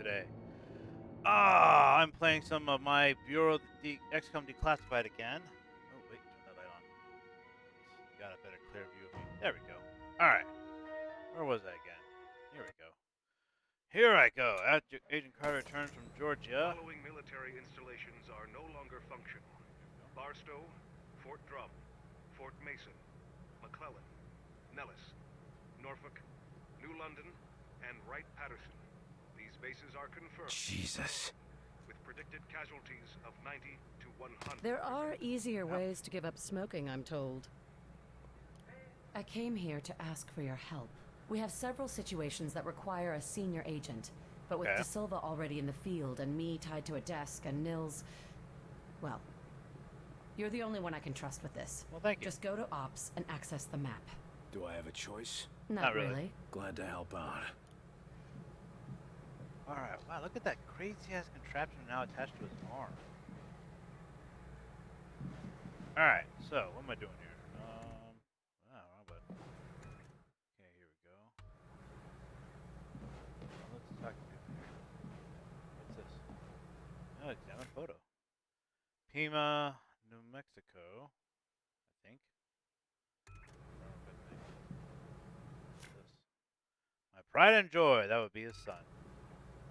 today? Ah, I'm playing some of my Bureau XCOM Declassified again. Oh, wait, turn that light on. Got a better, clear view of me. There we go. Alright. Where was I again? Here we go. Here I go. Agent Carter returns from Georgia. Following military installations are no longer functional. Barstow, Fort Drum, Fort Mason, McClellan, Nellis, Norfolk, New London, and Wright-Patterson. These bases are confirmed. Jesus. With predicted casualties of 90 to 100. There are easier ways to give up smoking, I'm told. I came here to ask for your help. We have several situations that require a senior agent, but with De Silva already in the field and me tied to a desk and Nils... Well, you're the only one I can trust with this. Well, thank you. Just go to Ops and access the map. Do I have a choice? Not really. Glad to help out. Alright, wow, look at that crazy-ass contraption now attached to his arm. Alright, so, what am I doing here? I don't know, but... Okay, here we go. Well, let's talk to people here. What's this? Oh, examine photo. Pima, New Mexico, I think. What's this? My pride and joy, that would be his son.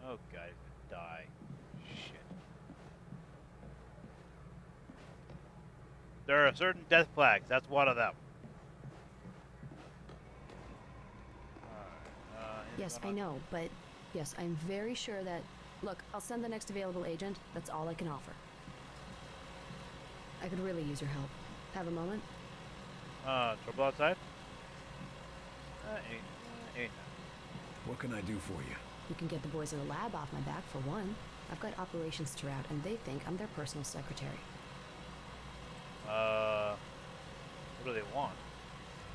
Oh god, he's gonna die. Shit. There are certain death flags, that's one of them. Alright, Yes, I know, but yes, I'm very sure that... Look, I'll send the next available agent. That's all I can offer. I could really use your help. Have a moment? Trouble outside? Ain't What can I do for you? You can get the boys in the lab off my back, for one. I've got operations to route, and they think I'm their personal secretary. what do they want?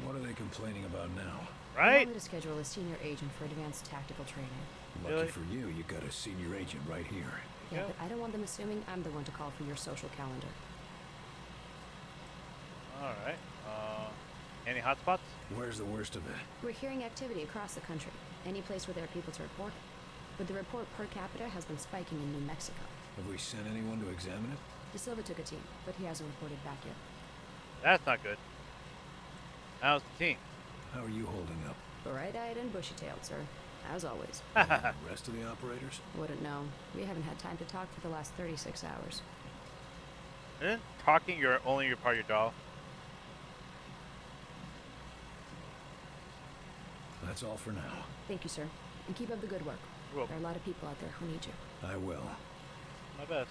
What are they complaining about now? They Right? want me to schedule a senior agent for advanced tactical training. Lucky Really? for you, you got a senior agent right here. Yeah, go. but I don't want them assuming I'm the one to call for your social calendar. Alright. Any hotspots? Where's the worst of it? We're hearing activity across the country, any place where there are people to report it. But the report per capita has been spiking in New Mexico. Have we sent anyone to examine it? De Silva took a team, but he hasn't reported back yet. That's not good. How's the team? How are you holding up? Bright-eyed and bushy-tailed, sir. As always. And the rest of the operators? Wouldn't know. We haven't had time to talk for the last 36 hours. Isn't talking only your part of your job? That's all for now. Thank you, sir. And keep up the good work. You're There are a lot of people out there who need you. I will. My best.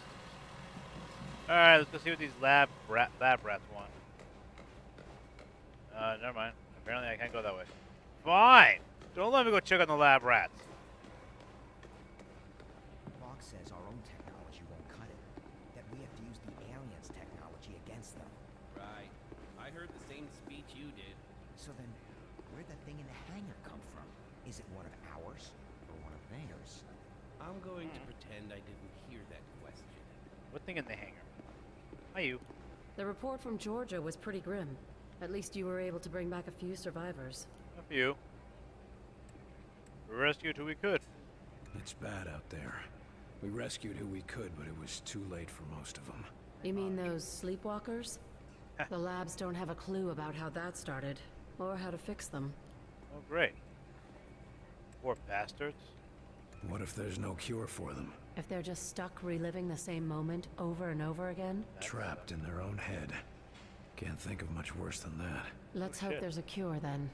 Alright, let's go see what these lab rats want. Never mind. Apparently I can't go that way. Fine! Don't let me go check on the lab rats. Locke says our own technology won't cut it. That we have to use the aliens' technology against them. Right. I heard the same speech you did. So then, where'd that thing in the hangar come from? Is it one of ours or one of theirs? I'm going to pretend I didn't hear that question. What thing in the hangar? Hi, you. The report from Georgia was pretty grim. At least you were able to bring back a few survivors. A few. We rescued who we could. It's bad out there. We rescued who we could, but it was too late for most of them. You mean those sleepwalkers? The labs don't have a clue about how that started, or how to fix them. Oh, great. Poor bastards. What if there's no cure for them? If they're just stuck reliving the same moment over and over again? Trapped in their own head. Can't think of much worse than that. Let's Oh, hope shit. there's a cure then.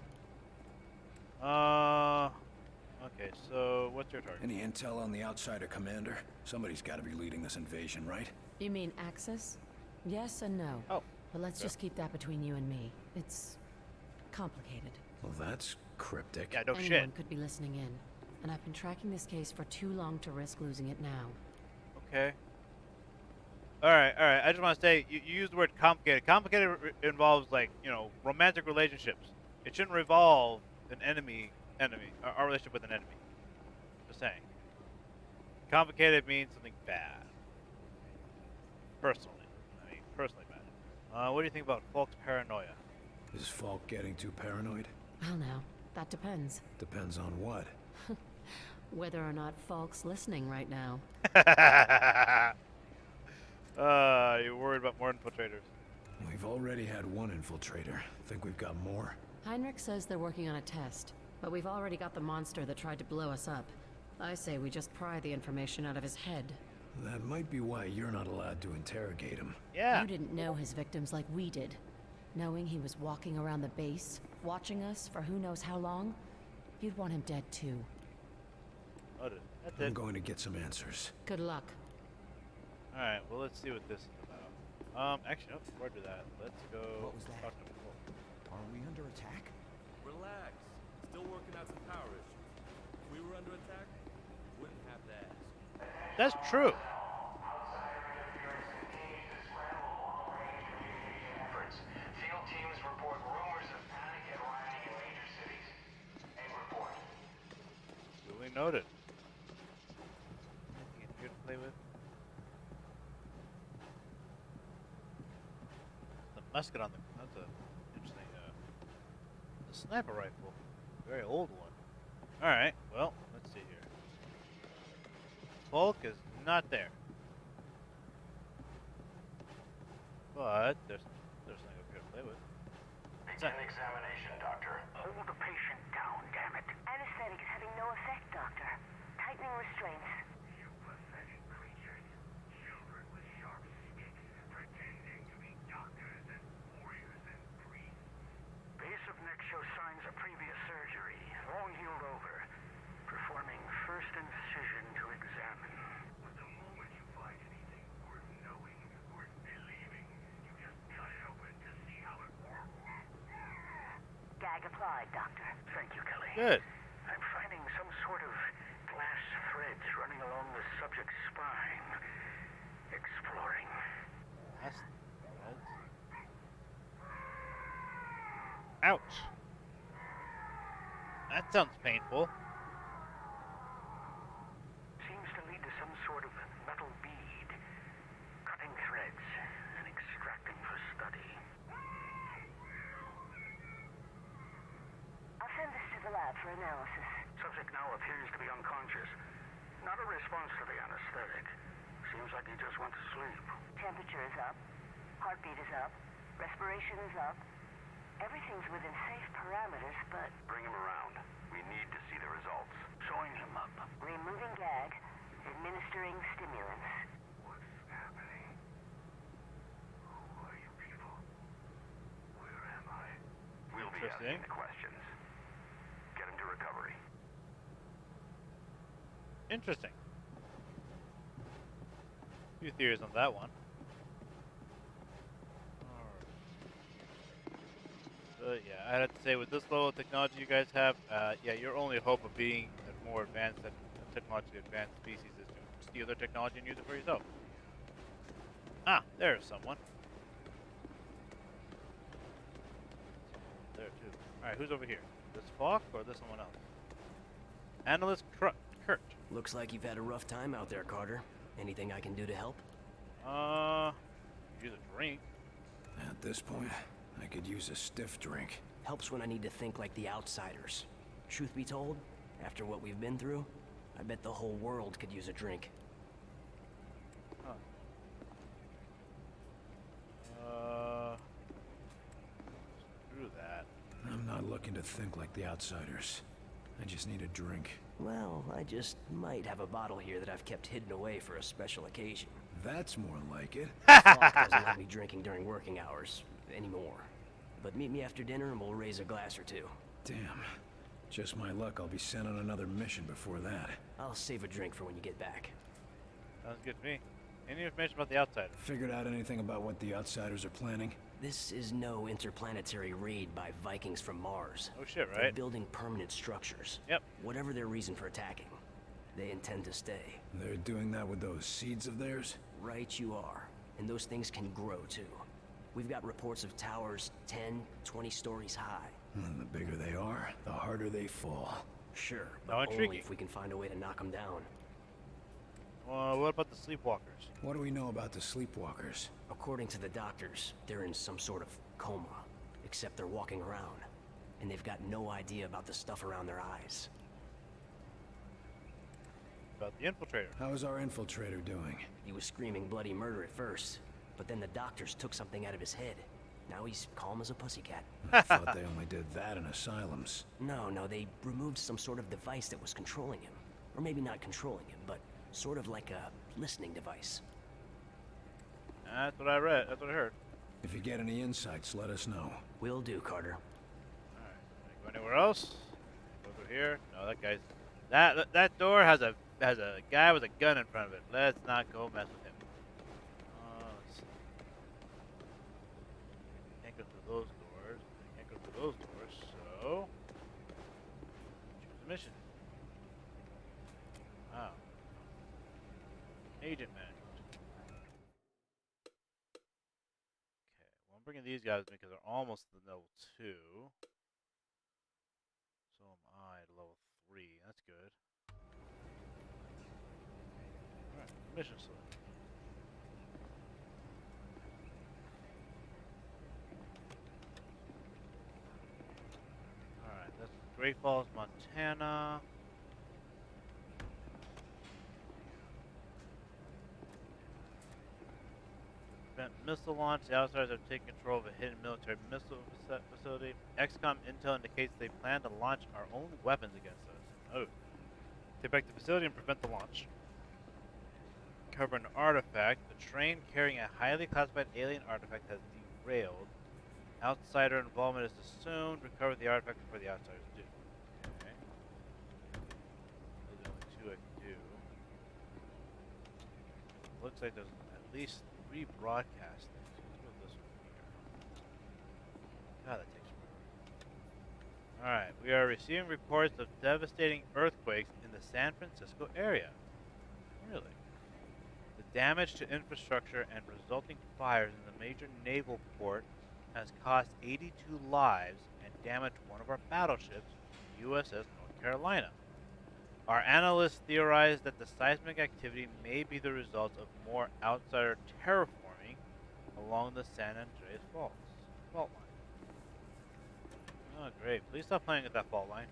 Okay, so what's your target? Any intel on the outsider commander? Somebody's got to be leading this invasion, right? You mean Axis? Yes and no. Oh. But let's just keep that between you and me. It's complicated. Well, that's cryptic. Yeah, no Anyone shit. could be listening in. And I've been tracking this case for too long to risk losing it now. Okay. Alright. I just want to say, you used the word complicated. Complicated involves, like, romantic relationships. It shouldn't revolve an our relationship with an enemy. Just saying. Complicated means something bad. Personally. Personally bad. What do you think about Falk's paranoia? Is Falk getting too paranoid? Well now, that depends. Depends on what. Whether or not Falk's listening right now. You're worried about more infiltrators. We've already had one infiltrator. Think we've got more? Heinrich says they're working on a test, but we've already got the monster that tried to blow us up. I say we just pry the information out of his head. That might be why you're not allowed to interrogate him. Yeah. You didn't know his victims like we did. Knowing he was walking around the base, watching us for who knows how long, you'd want him dead too. Noted. That's I'm it. going to get some answers. Good luck. Alright, well, let's see what this is about. Actually, no, before I do that, let's go What was that? talk to Paul. Are we under attack? Relax. Still working out some power issues. If we were under attack, wouldn't have to ask. That's true. Field teams report rumors of panic and rioting in major cities. End report. Duly noted. Anything in here to play with? The musket on the. That's a interesting. The sniper rifle. Very old one. Alright, well, let's see here. Bulk is not there. But there's something over here to play with. Begin examination, Doctor. Hold the patient down, damn it. Anesthetic is having no effect, Doctor. Tightening restraints. You pathetic creatures. Children with sharp sticks, pretending to be doctors and warriors and priests. Base of neck shows signs of previous surgery. Long healed over. Performing first incision to examine. But the moment you find anything worth knowing, worth believing, you just cut it open to see how it works. Gag applied, Doctor. Thank you, Kelly. Good. I'm finding some sort of glass threads running along the subject's spine. Exploring. That's. Ouch. That sounds painful. Seems to lead to some sort of metal bead. Cutting threads and extracting for study. I'll send this to the lab for analysis. Subject now appears to be unconscious. Not a response to the anesthetic. Seems like he just went to sleep. Temperature is up. Heartbeat is up. Respiration is up. Everything's within safe parameters, but Bring him around. We need to see the results. Join him up. removing gag, administering stimulants. What's happening? Who are you people? Where am I? We'll be Interesting. asking the questions. Get him to recovery. Interesting. Few theories on that one. Yeah, I'd have to say with this level of technology you guys have, yeah, your only hope of being a more advanced and technologically advanced species is to steal their technology and use it for yourself. Ah, there's someone. There too. Alright, who's over here? This Falk or this someone else? Analyst Kurt. Looks like you've had a rough time out there, Carter. Anything I can do to help? Use a drink. At this point, I could use a stiff drink. Helps when I need to think like the outsiders. Truth be told, after what we've been through, I bet the whole world could use a drink. Huh. Screw that. I'm not looking to think like the outsiders. I just need a drink. Well, I just might have a bottle here that I've kept hidden away for a special occasion. That's more like it. Flock doesn't let me drinking during working hours anymore. But meet me after dinner and we'll raise a glass or two. Damn. Just my luck I'll be sent on another mission before that. I'll save a drink for when you get back. Sounds good to me. Any information about the outsider? Figured out anything about what the outsiders are planning? This is no interplanetary raid by Vikings from Mars. Oh shit, They're right? building permanent structures. Yep. Whatever their reason for attacking, they intend to stay. They're doing that with those seeds of theirs? Right you are. And those things can grow too. We've got reports of towers 10, 20 stories high. And the bigger they are, the harder they fall. Sure, How but only intriguing. if we can find a way to knock them down. What about the sleepwalkers? What do we know about the sleepwalkers? According to the doctors, they're in some sort of coma. Except they're walking around. And they've got no idea about the stuff around their eyes. about the infiltrator. How's our infiltrator doing? He was screaming bloody murder at first, but then the doctors took something out of his head. Now he's calm as a pussycat. I thought they only did that in asylums. No, they removed some sort of device that was controlling him. Or maybe not controlling him, but sort of like a listening device. That's what I read. That's what I heard. If you get any insights, let us know. Will do, Carter. Alright, go anywhere else? Over here? No, that guy's... That door has a guy with a gun in front of it. Let's not go mess with him. Let's see. Can't go through those doors. Can't go through those doors, so... choose a mission. Wow. Agent management. Okay, well I'm bringing these guys because they're almost to level 2. So am I at level 3. That's good. Alright, mission select. Alright, that's Great Falls, Montana. Prevent missile launch. The outsiders have taken control of a hidden military missile facility. XCOM intel indicates they plan to launch our own weapons against us. Oh. Take back the facility and prevent the launch. Cover an artifact. The train carrying a highly classified alien artifact has derailed. Outsider involvement is assumed. Recover the artifact before the outsiders do. Okay. Those are the only two I can do. Looks like there's at least 3 broadcast things. Let's go this one here. God, that takes forever. Alright, we are receiving reports of devastating earthquakes in the San Francisco area. Really? The damage to infrastructure and resulting fires in the major naval port has cost 82 lives and damaged one of our battleships, USS North Carolina. Our analysts theorize that the seismic activity may be the result of more outsider terraforming along the San Andreas fault line. Oh, great. Please stop playing at that fault line.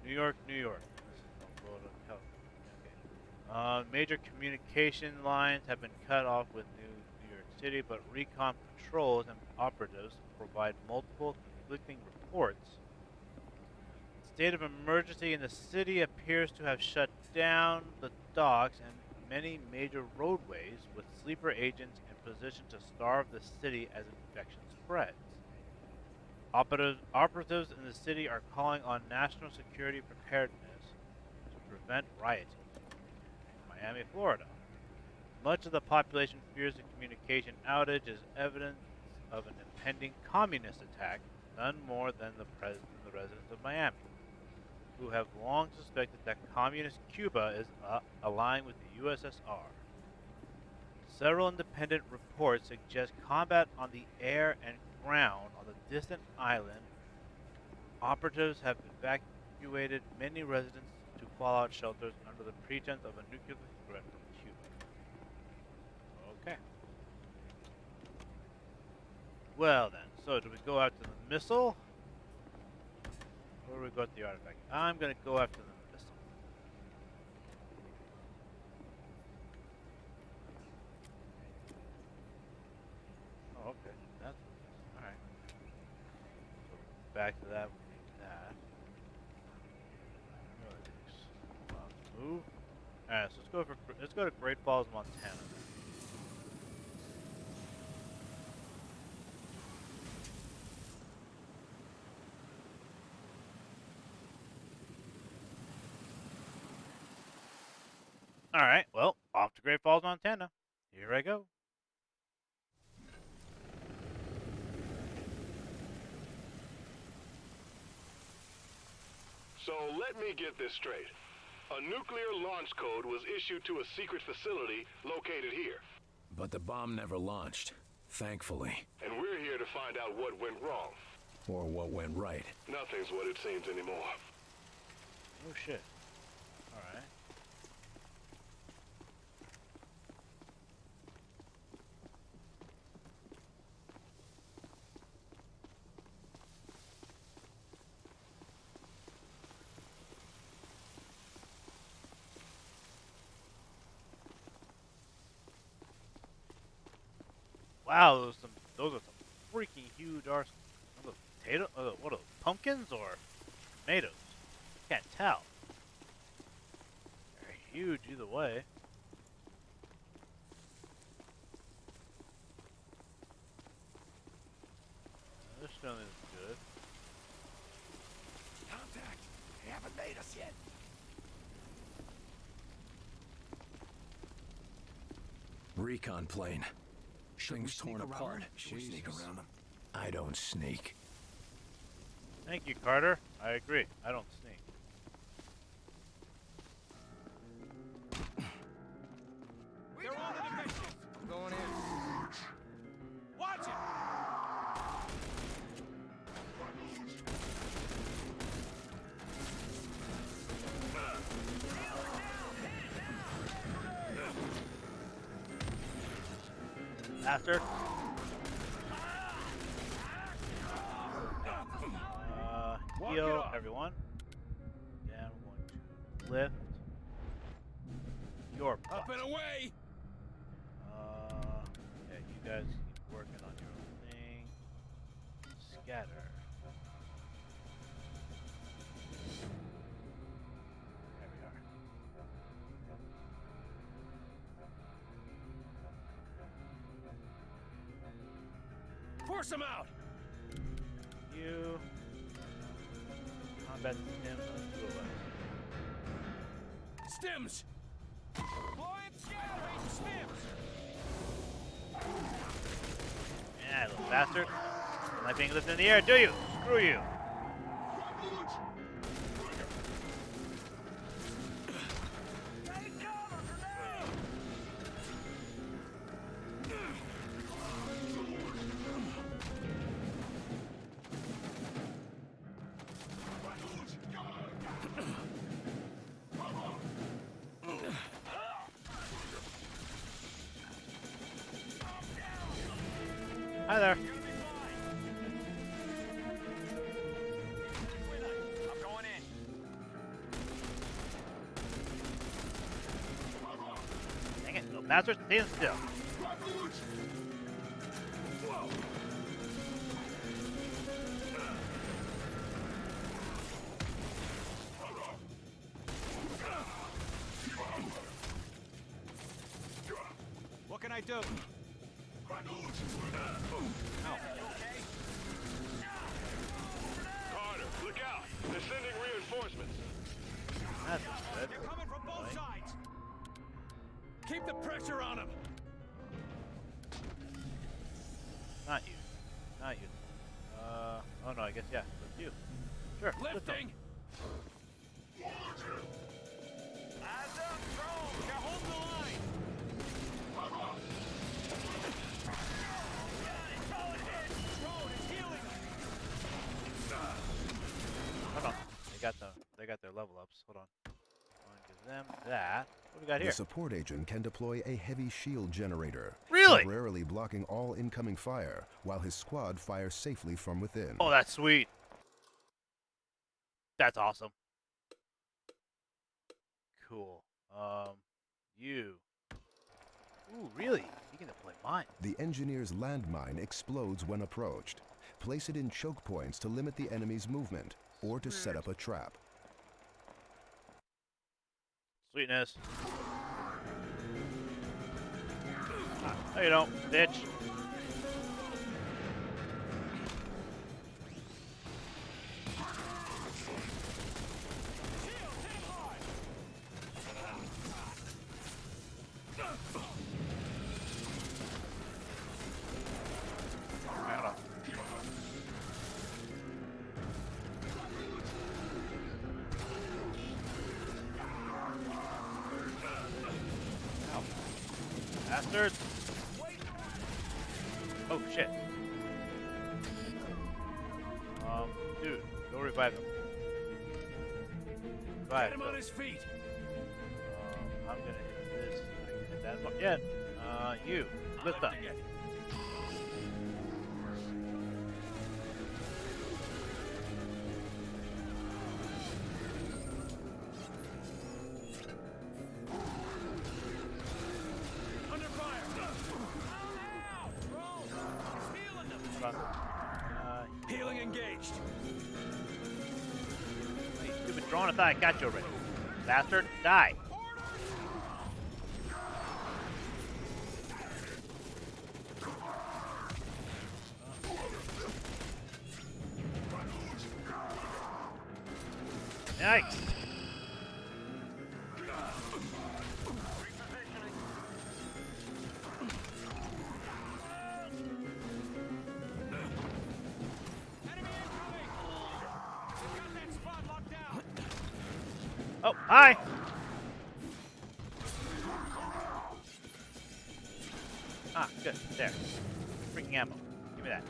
New York, New York. This is no go to California. Okay. Major communication lines have been cut off with New York City, but recon patrols and operatives provide multiple conflicting reports. State of emergency in the city appears to have shut down the docks and many major roadways, with sleeper agents in position to starve the city as infection spreads. Operatives in the city are calling on national security preparedness to prevent rioting. Miami, Florida. Much of the population fears the communication outage is evidence of an impending communist attack, none more than the residents of Miami, who have long suspected that communist Cuba is allying with the USSR. Several independent reports suggest combat on the air and ground on the distant island. Operatives have evacuated many residents to fallout shelters under the pretense of a nuclear threat from Cuba. Okay. Well then, so do we go after the missile? Or do we go after the artifact? I'm going to go after the missile. Oh, okay. That's alright. So back to that, we need that. Move. Alright, so let's go to Great Falls, Montana. Alright, well, off to Great Falls, Montana. Here I go. So let me get this straight. A nuclear launch code was issued to a secret facility located here. But the bomb never launched, thankfully. And we're here to find out what went wrong. Or what went right. Nothing's what it seems anymore. Oh shit. Alright. Wow, those are some freaking huge arsenals. Are those potato? What are those? Pumpkins or tomatoes? Can't tell. They're huge either way. This stone is good. Contact! They haven't made us yet. Recon plane. Things torn apart. Should we sneak around them? I don't sneak. Thank you, Carter. I agree. I don't sneak. They're on the defensive. I'm going in. Watch it! Bastard. Heal everyone. Then we're going to lift your butt. Up and away! Yeah, you guys keep working on your own thing. Scatter. There we are. Force them out! You. Combat Stims on 2 of us. Stims! Deploying scattering stims! Yeah, little bastard. Don't like being lifted in the air, do you? Screw you. Hi there. I'm going in. Dang it, little bastard, stand still. What can I do? Carter, look out! They're sending reinforcements. That's good. They're coming from both sides! Keep the pressure on them! Not you. Not you. Oh no, I guess, yeah, it's you. Sure. lift them. Lifting! Eyes up, drone! Now hold the line! Drone is healing! Hold on. They got their level ups. Hold on. I'm gonna give them that. What do we got here? The support agent can deploy a heavy shield generator, Really? temporarily blocking all incoming fire, while his squad fires safely from within. Oh, that's sweet. That's awesome. Cool. You. Ooh, really? You can deploy mine. The engineer's landmine explodes when approached. Place it in choke points to limit the enemy's movement, or to set up a trap. Sweetness. No, you don't, bitch. Hold on. Ow. Bastards! Oh shit. Dude, go revive him. Revive Get him him. on his feet! I'm gonna hit this. I can hit that one. Yeah. You. Lift up. Under fire! Now! Drone! drone. I thought I got you already. Bastard, die. Yikes. Oh, hi! Ah, good. There. Freaking ammo. Give me that.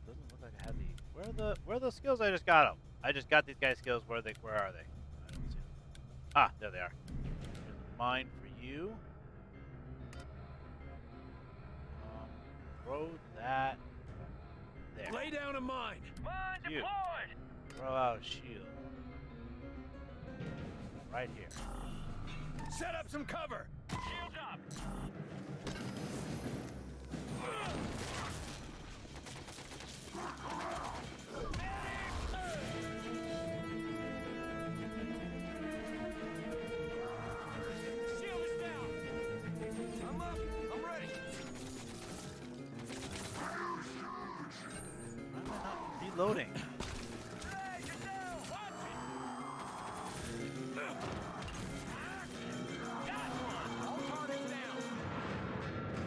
Doesn't look like I have the. Where are the skills I just got them? I just got these guys' skills. Where are they? I don't see them. Ah, there they are. Here's a mine for you. Throw that there. Lay down a mine. Mine You. deployed. Throw out a shield. Right here. Set up some cover. Shields up. Shield is down. I'm up. I'm ready. Why am I not reloading? Hey, get down. Watch it. Got one. All targets down.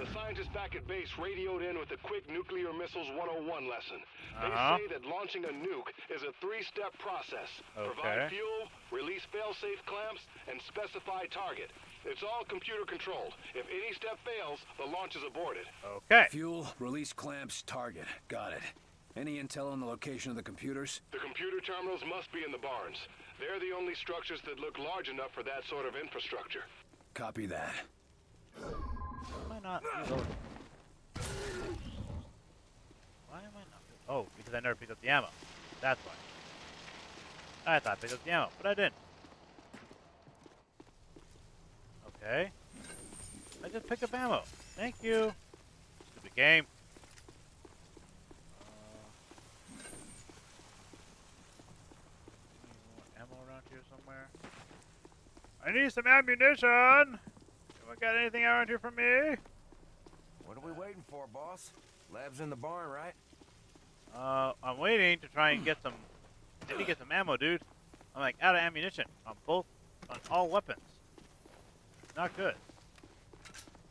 The scientists back at base radioed in with a quick nuclear missiles 101 lesson. They say that launching a nuke is a 3-step process. Provide fuel, release fail-safe clamps, and specify target. It's all computer controlled. If any step fails, the launch is aborted. Okay. Fuel, release clamps, target. Got it. Any intel on the location of the computers? The computer terminals must be in the barns. They're the only structures that look large enough for that sort of infrastructure. Copy that. Why am I not reloading? Why am I not? Oh, because I never picked up the ammo. That's why. I thought I picked up the ammo, but I didn't. Okay. I just picked up ammo. Thank you. Stupid game. More ammo around here somewhere. I need some ammunition. Anyone got anything around here for me? What are we waiting for, boss? Lab's in the barn, right? I'm waiting to try and get some. I need to get some ammo, dude. I'm like out of ammunition on all weapons. Not good.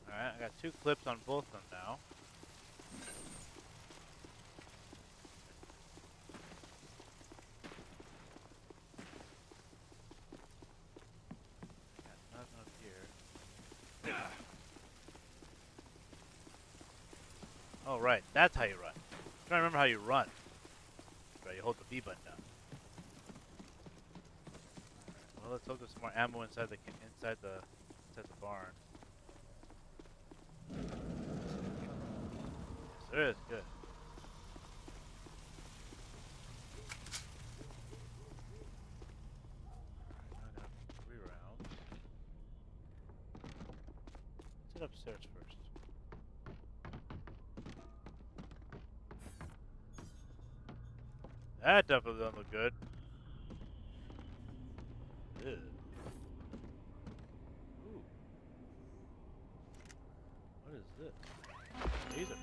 All right, I got 2 clips on both of them now. Got nothing up here. Oh right, that's how you run. I'm trying to remember how you run. Right, you hold the B button down. Alright, well, let's hope there's some more ammo inside the barn. Yes, there is. Good. Alright, now I got 3 rounds. Let's head upstairs first. That definitely doesn't look good. Ew. Ooh. What is this? Laser pistol.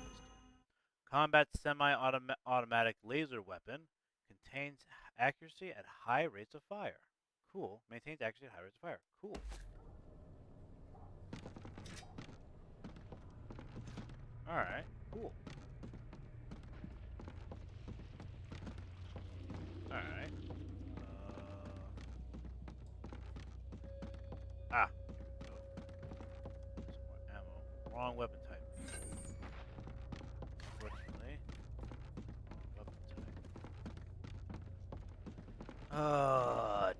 Combat semi-automatic laser weapon. Contains accuracy at high rates of fire. Cool. Maintains accuracy at high rates of fire. Cool. Alright. Cool. Alright. Here we go. Some more ammo. Wrong weapon type. Unfortunately. Wrong weapon type.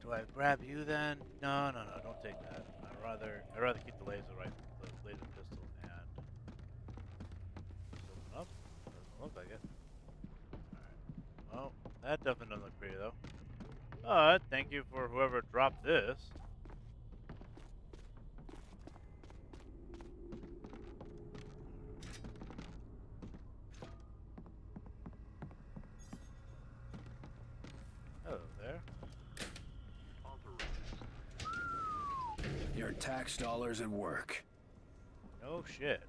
Do I grab you then? No, don't take that. I'd rather keep the laser rifle, the laser pistol, and open up. Doesn't look like it. Alright. Well, That definitely doesn't look pretty, though. Thank you for whoever dropped this. Hello there. Your tax dollars at work. No shit.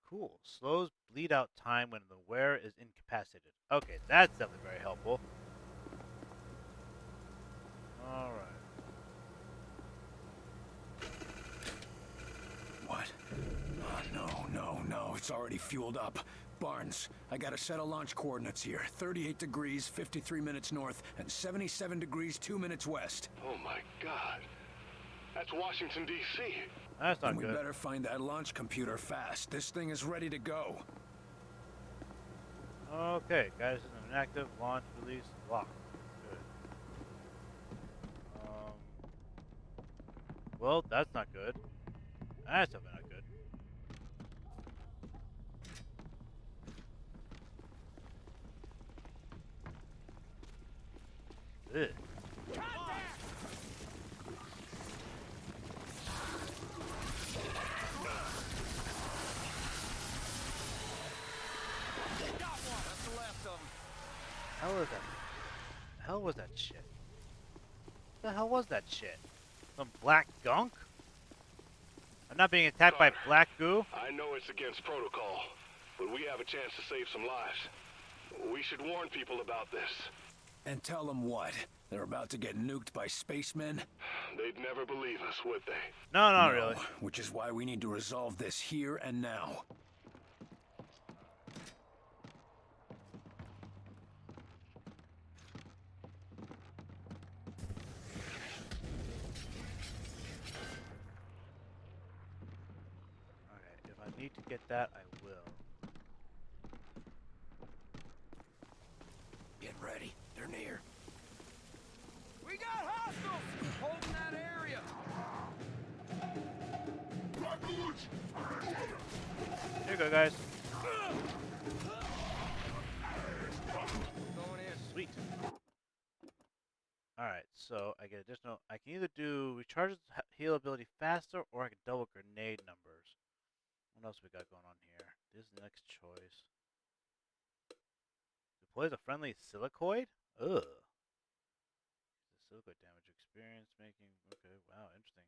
Cool. Slows bleed out time when the wearer is incapacitated. Okay, that's definitely very helpful. Alright. What? Oh, no. It's already fueled up. Barnes, I got a set of launch coordinates here. 38 degrees, 53 minutes north, and 77 degrees, 2 minutes west. Oh my God. That's Washington, D.C. That's not and good. We better find that launch computer fast. This thing is ready to go. Okay, guys, this is an inactive launch release lock. Good. Well, that's not good. That's definitely not good. Ugh. Hell was that shit? What the hell was that shit? Some black gunk? I'm not being attacked by black goo? I know it's against protocol, but we have a chance to save some lives. We should warn people about this. And tell them what? They're about to get nuked by spacemen? They'd never believe us, would they? No, not really. Which is why we need to resolve this here and now. Alright, if I need to get that, I will. Get ready. They're near. We got hostiles holding that area. Here you go, guys. Going in. Sweet. Alright, so I get additional. I can either do recharges heal ability faster, or I can double grenade numbers. What else we got going on here? This is the next choice. Deploys a friendly silicoid? Ugh. The silicoid damage experience making. Okay, wow, interesting.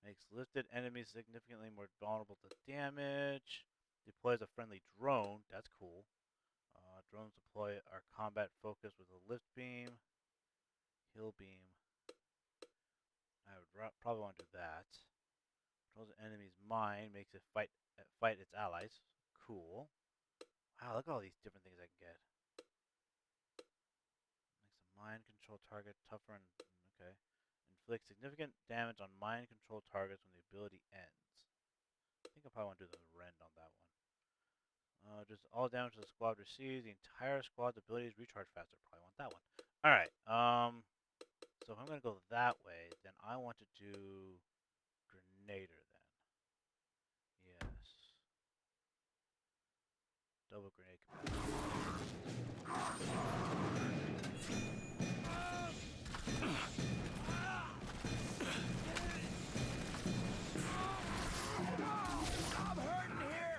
Makes lifted enemies significantly more vulnerable to damage. Deploys a friendly drone. That's cool. Drones deploy are combat focused with a lift beam. Heal beam. I would probably want to do that. Controls an enemy's mind. Makes it fight its allies. Cool. Wow, look at all these different things I can get. Makes a mind control target tougher and okay. Inflicts significant damage on mind control targets when the ability ends. I think I probably want to do the rend on that one. Just all damage the squad receives. The entire squad's abilities recharge faster. Probably want that one. Alright, so if I'm going to go that way, then I want to do Grenader then. Yes. Double grenade capacity. I'm hurting here.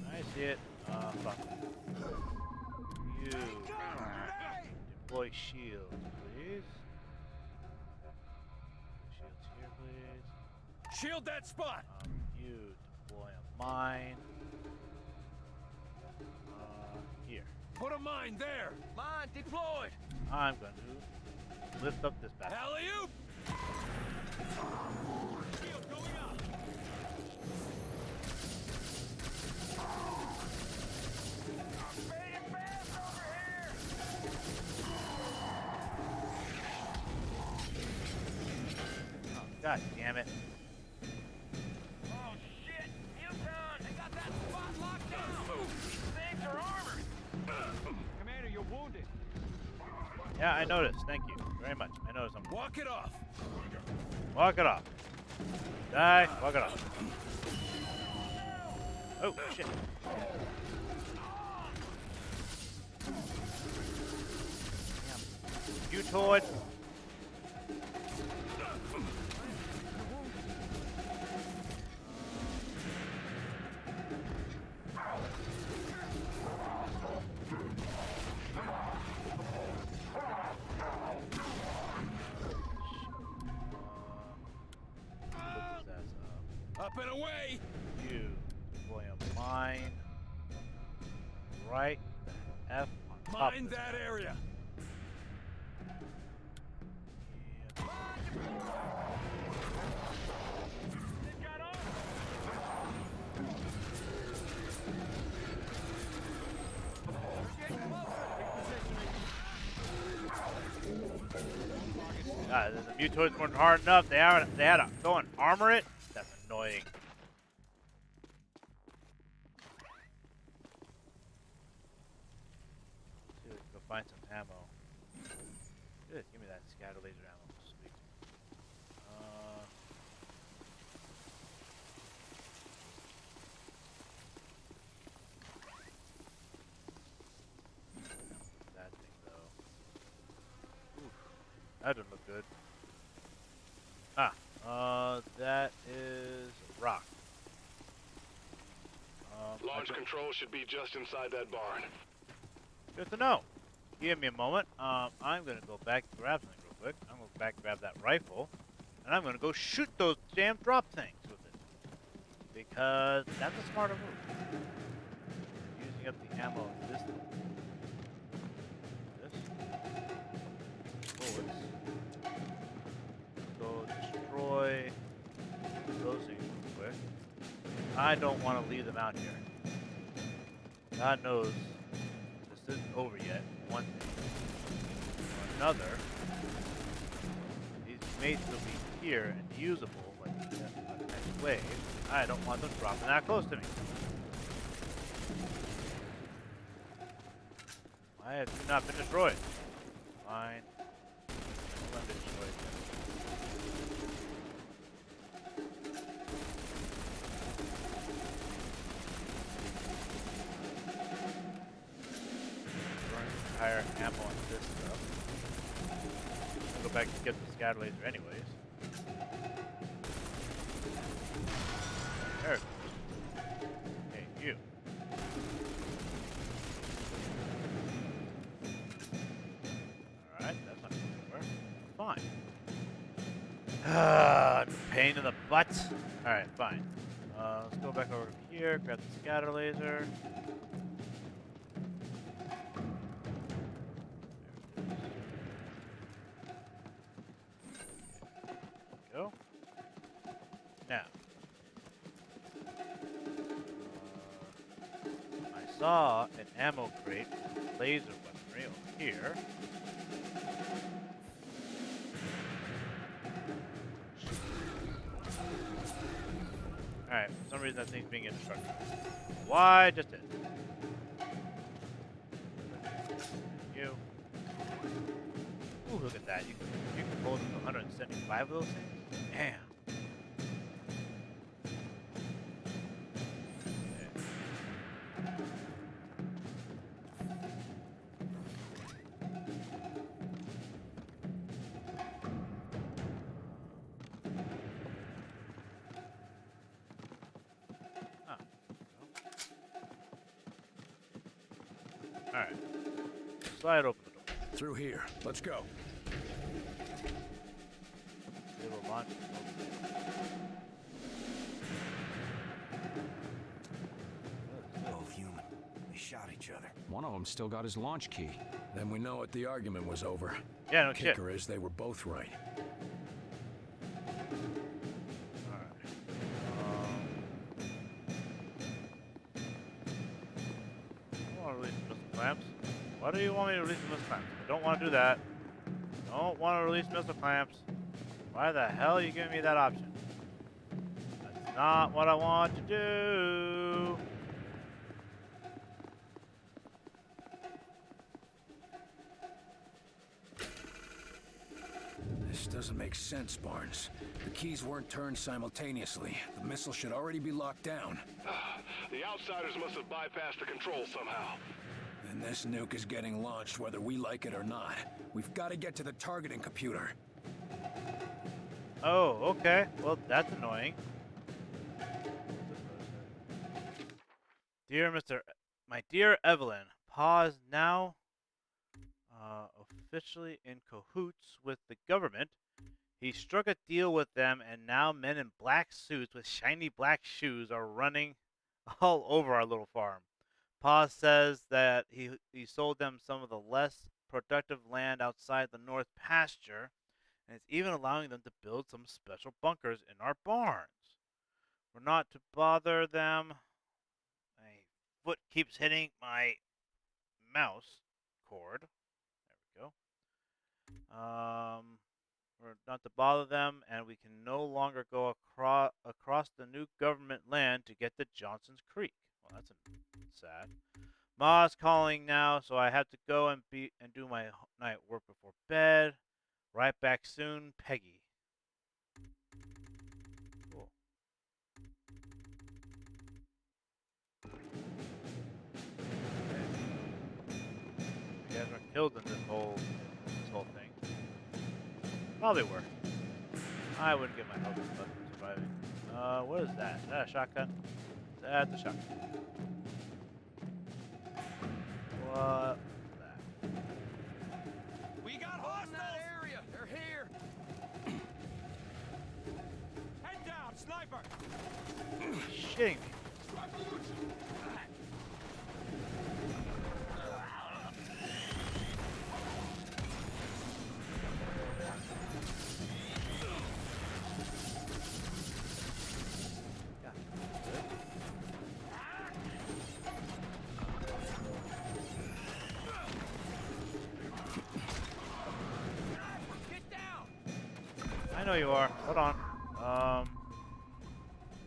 I see it. Fuck. You. Deploy shield, please. Shields here, please. Shield that spot. You deploy a mine. Here. Put a mine there. Mine deployed. I'm going to lift up this bastard. Alley-oop. Shield going up. Oh, God damn it. Oh shit! Newton! They got that spot locked down! These things are armored! Commander, you're wounded. Yeah, I noticed. Thank you very much. I noticed something. Walk it off. Walk it off. Die. Walk it off. Oh, shit. Damn. You toad. Up and away! You boy a mine right the F on top Mind of this that guy. area! God, the Mutoids weren't hard enough. They had to go and armor it. That's annoying. Let's see if we can go find some ammo. Good, give me that scatter laser ammo. Sweet. That thing though. Oof, that didn't look good. That is rock. Launch control should be just inside that barn. Good to know. Give me a moment. I'm gonna go back and grab something real quick. I'm gonna go back and grab that rifle, and I'm gonna go shoot those damn drop things with it. Because that's a smarter move. Using up the ammo in this bullets. Go destroy those things real quick. I don't want to leave them out here. God knows this isn't over yet. One thing. Or another. These mates will be here and usable like the next wave. I don't want them dropping that close to me. Why have you not been destroyed? Fine. Don't let me destroy it. Higher ammo on this stuff. I'll go back and get the scatter laser anyways. There it goes. Hey, you. Alright, that's not going anywhere. Fine. Ah, pain in the butt. Alright, fine. Let's go back over here, grab the scatter laser. Go. Now, I saw an ammo crate with laser weaponry over here. Alright, for some reason that thing's being indestructible. Why? Just it. You. Ooh, look at that. You can hold 175 of those things? Damn. Alright. Slide open the door. Through here. Let's go. They will launch it. Both human. They shot each other. One of them still got his launch key. Then we know what the argument was over. Yeah, no shit. Kicker is they were both right. Why do you want me to release the missile clamps? I don't want to do that. Don't want to release missile clamps. Why the hell are you giving me that option? That's not what I want to do. This doesn't make sense, Barnes. The keys weren't turned simultaneously. The missile should already be locked down. The outsiders must have bypassed the controls somehow. And this nuke is getting launched whether we like it or not. We've got to get to the targeting computer. Oh, okay. Well, that's annoying. My dear Evelyn, pause now. Officially in cahoots with the government. He struck a deal with them, and now men in black suits with shiny black shoes are running all over our little farm. Paz says that he sold them some of the less productive land outside the north pasture, and is even allowing them to build some special bunkers in our barns. We're not to bother them. My foot keeps hitting my mouse cord. There we go. We're not to bother them, and we can no longer go across the new government land to get to Johnson's Creek. Well, that's sad. Ma's calling now, so I have to go and do my night work before bed. Right back soon, Peggy. Cool. You guys were killed in this whole thing. Probably were. I wouldn't get my health for surviving. What is that? Is that a shotgun? That's a shotgun. What is that? We got hostiles in that area. They're here. Head down, sniper. Shitting me. I know you are. Hold on.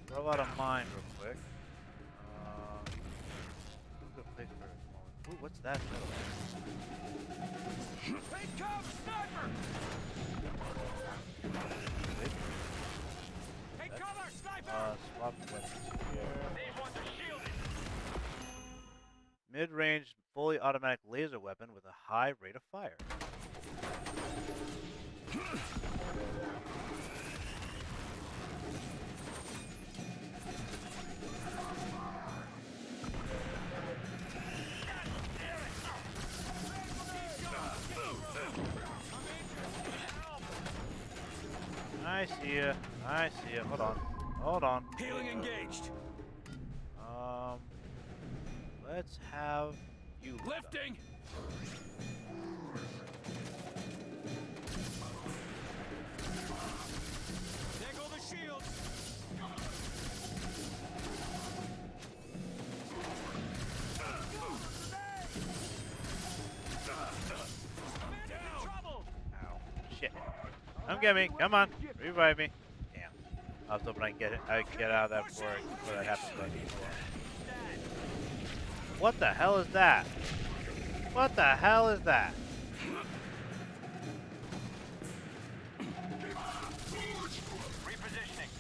Throw out a mine real quick. Good place for it. Ooh, what's that? Take cover, sniper! Take cover, sniper! Swap weapons here. These ones are shielded. Mid-range, fully automatic laser weapon with a high rate of fire. I see ya. I see ya. Hold on. Hold on. Healing engaged. Let's have you lifting. There go the shields. Ow. Shit. Come get me. Come on. Revive me. Damn. I was hoping I could get out of that before that happens. But what the hell is that? What the hell is that? Repositioning.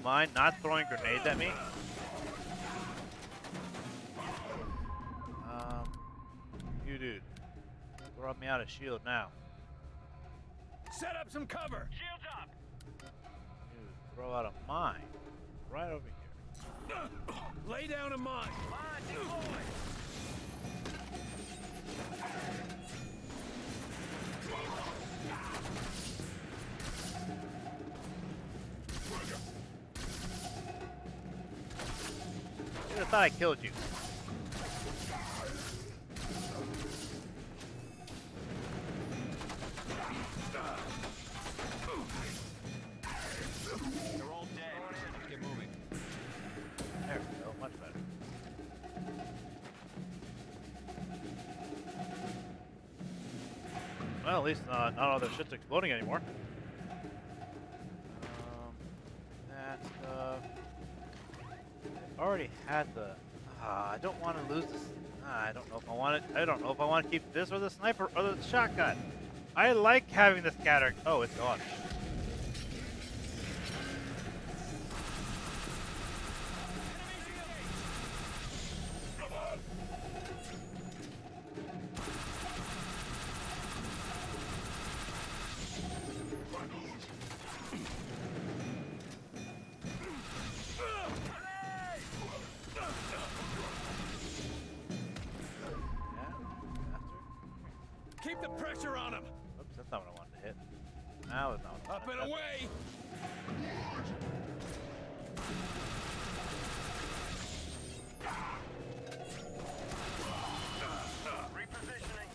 Mind not throwing grenades at me? You dude. Throw me out of shield now. Set up some cover. Shields up. Dude, throw out a mine. Right over here. Lay down a mine. Mine deployed. I thought I killed you. They're all dead. Let's get moving. There we go. Much better. Well, at least not all their shit's exploding anymore. That stuff. I already had the. I don't want to lose this. I don't know if I want it. I don't know if I want to keep this or the sniper or the shotgun. I like having the scatter. Oh, it's gone. Keep the pressure on him. Oops, that's not what I wanted to hit. Now it's not what I Up wanted and to away. Repositioning.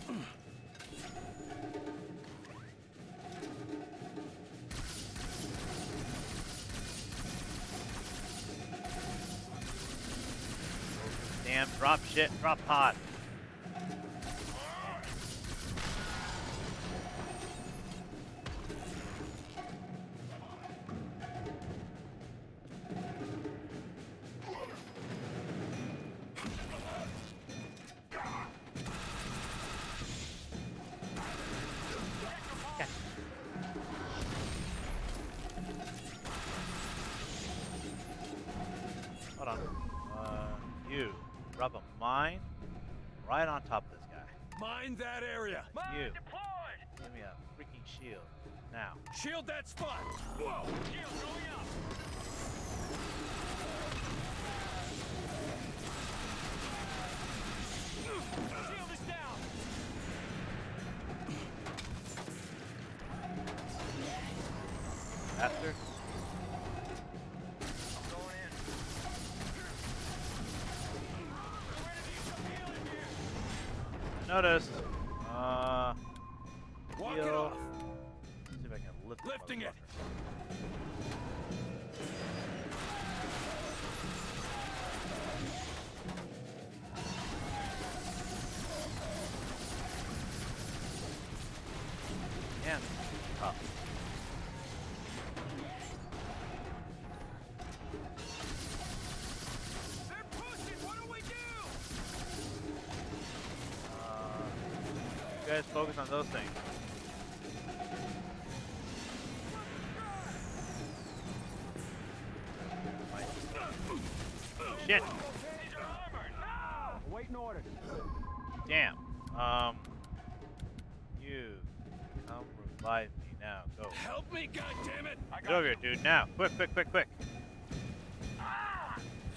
Damn, drop shit, drop pod. Hold on. You drop a mine right on top of this guy. Mine that area. You give me a freaking shield now. Shield that spot. Whoa. Shield going up. Shield is down. Bastard. I'm going in. Noticed. Walk it heal. off. See if I can lift this Lifting it. motherfucker. Damn. Oh. They're pushing. What do we do? You guys focus on those things. Shit. Waiting orders. Damn. You come revive me now. Go. Help me, goddammit! Get over here, dude. Now. Quick, quick, quick, quick.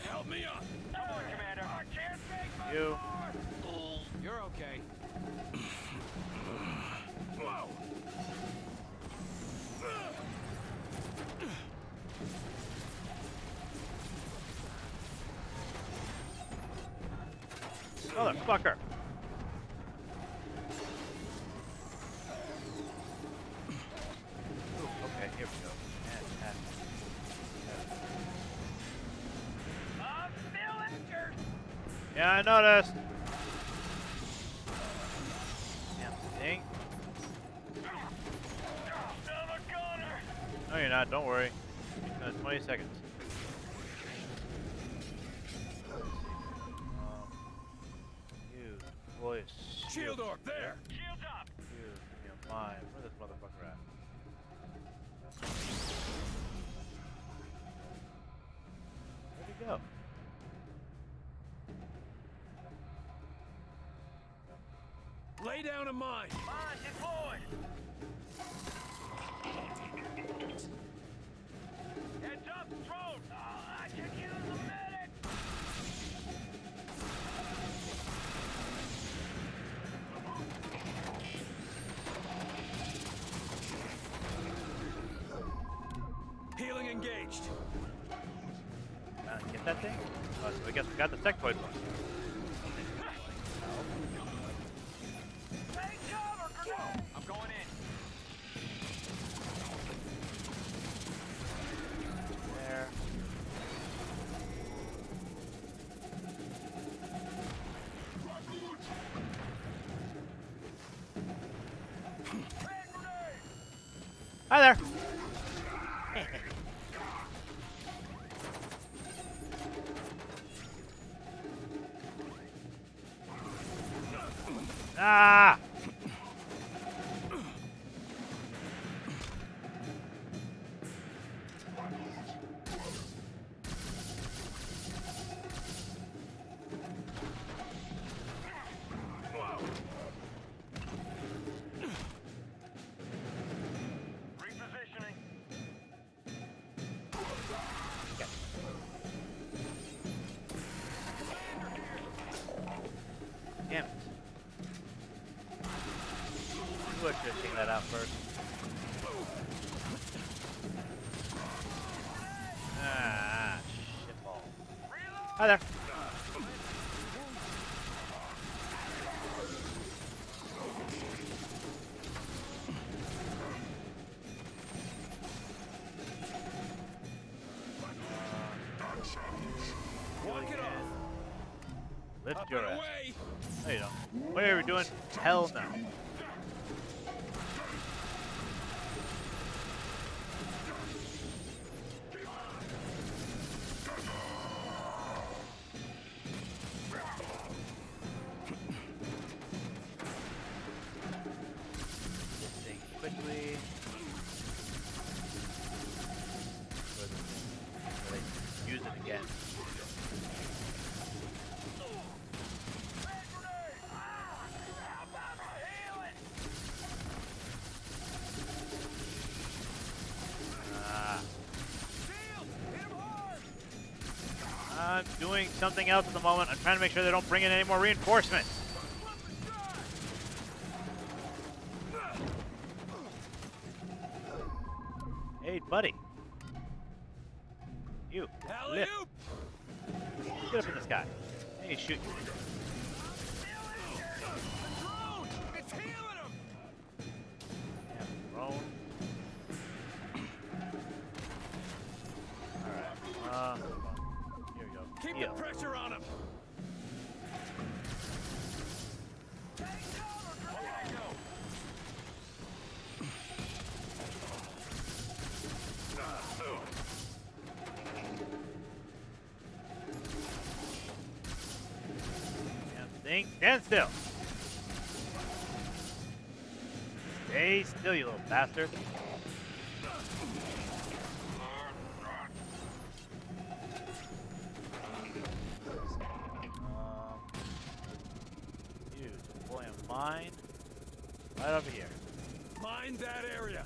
Help me up! Come on, Commander. I can't take You. You're okay. Whoa! Motherfucker. Ooh, okay, here we go. I'm still injured. Yeah, I noticed. Damn thing. I'm a gunner. No, you're not. Don't worry. It's been 20 seconds. You deploy a Shield orb there! Shields up. You, give me a mine. Where's this motherfucker at? Where'd he go? Lay down a mine! Mine deployed. Heads up, drone. I can use a medic. Healing engaged. Get that thing? Oh, so I guess we got the checkpoint one. Take cover, grenade. I'm going in. There. Hi there. Ah! Repositioning. Damn it. You should have taken that out first. Ah, shitball. Hi there. Walk it off. Lift Up your and ass. away. No, you don't. What are we doing? Hell no. This thing quickly. Use it again. I'm doing something else at the moment. I'm trying to make sure they don't bring in any more reinforcements. Hey, buddy. You. Lift. Get up in the sky. Hey, shoot you. It's healing him. Yeah, drone. Alright. Here we go. Keep Heal. the pressure on him. Thing, stand still. Stay still, you little bastard. You deploy a mine right over here. Mind that area.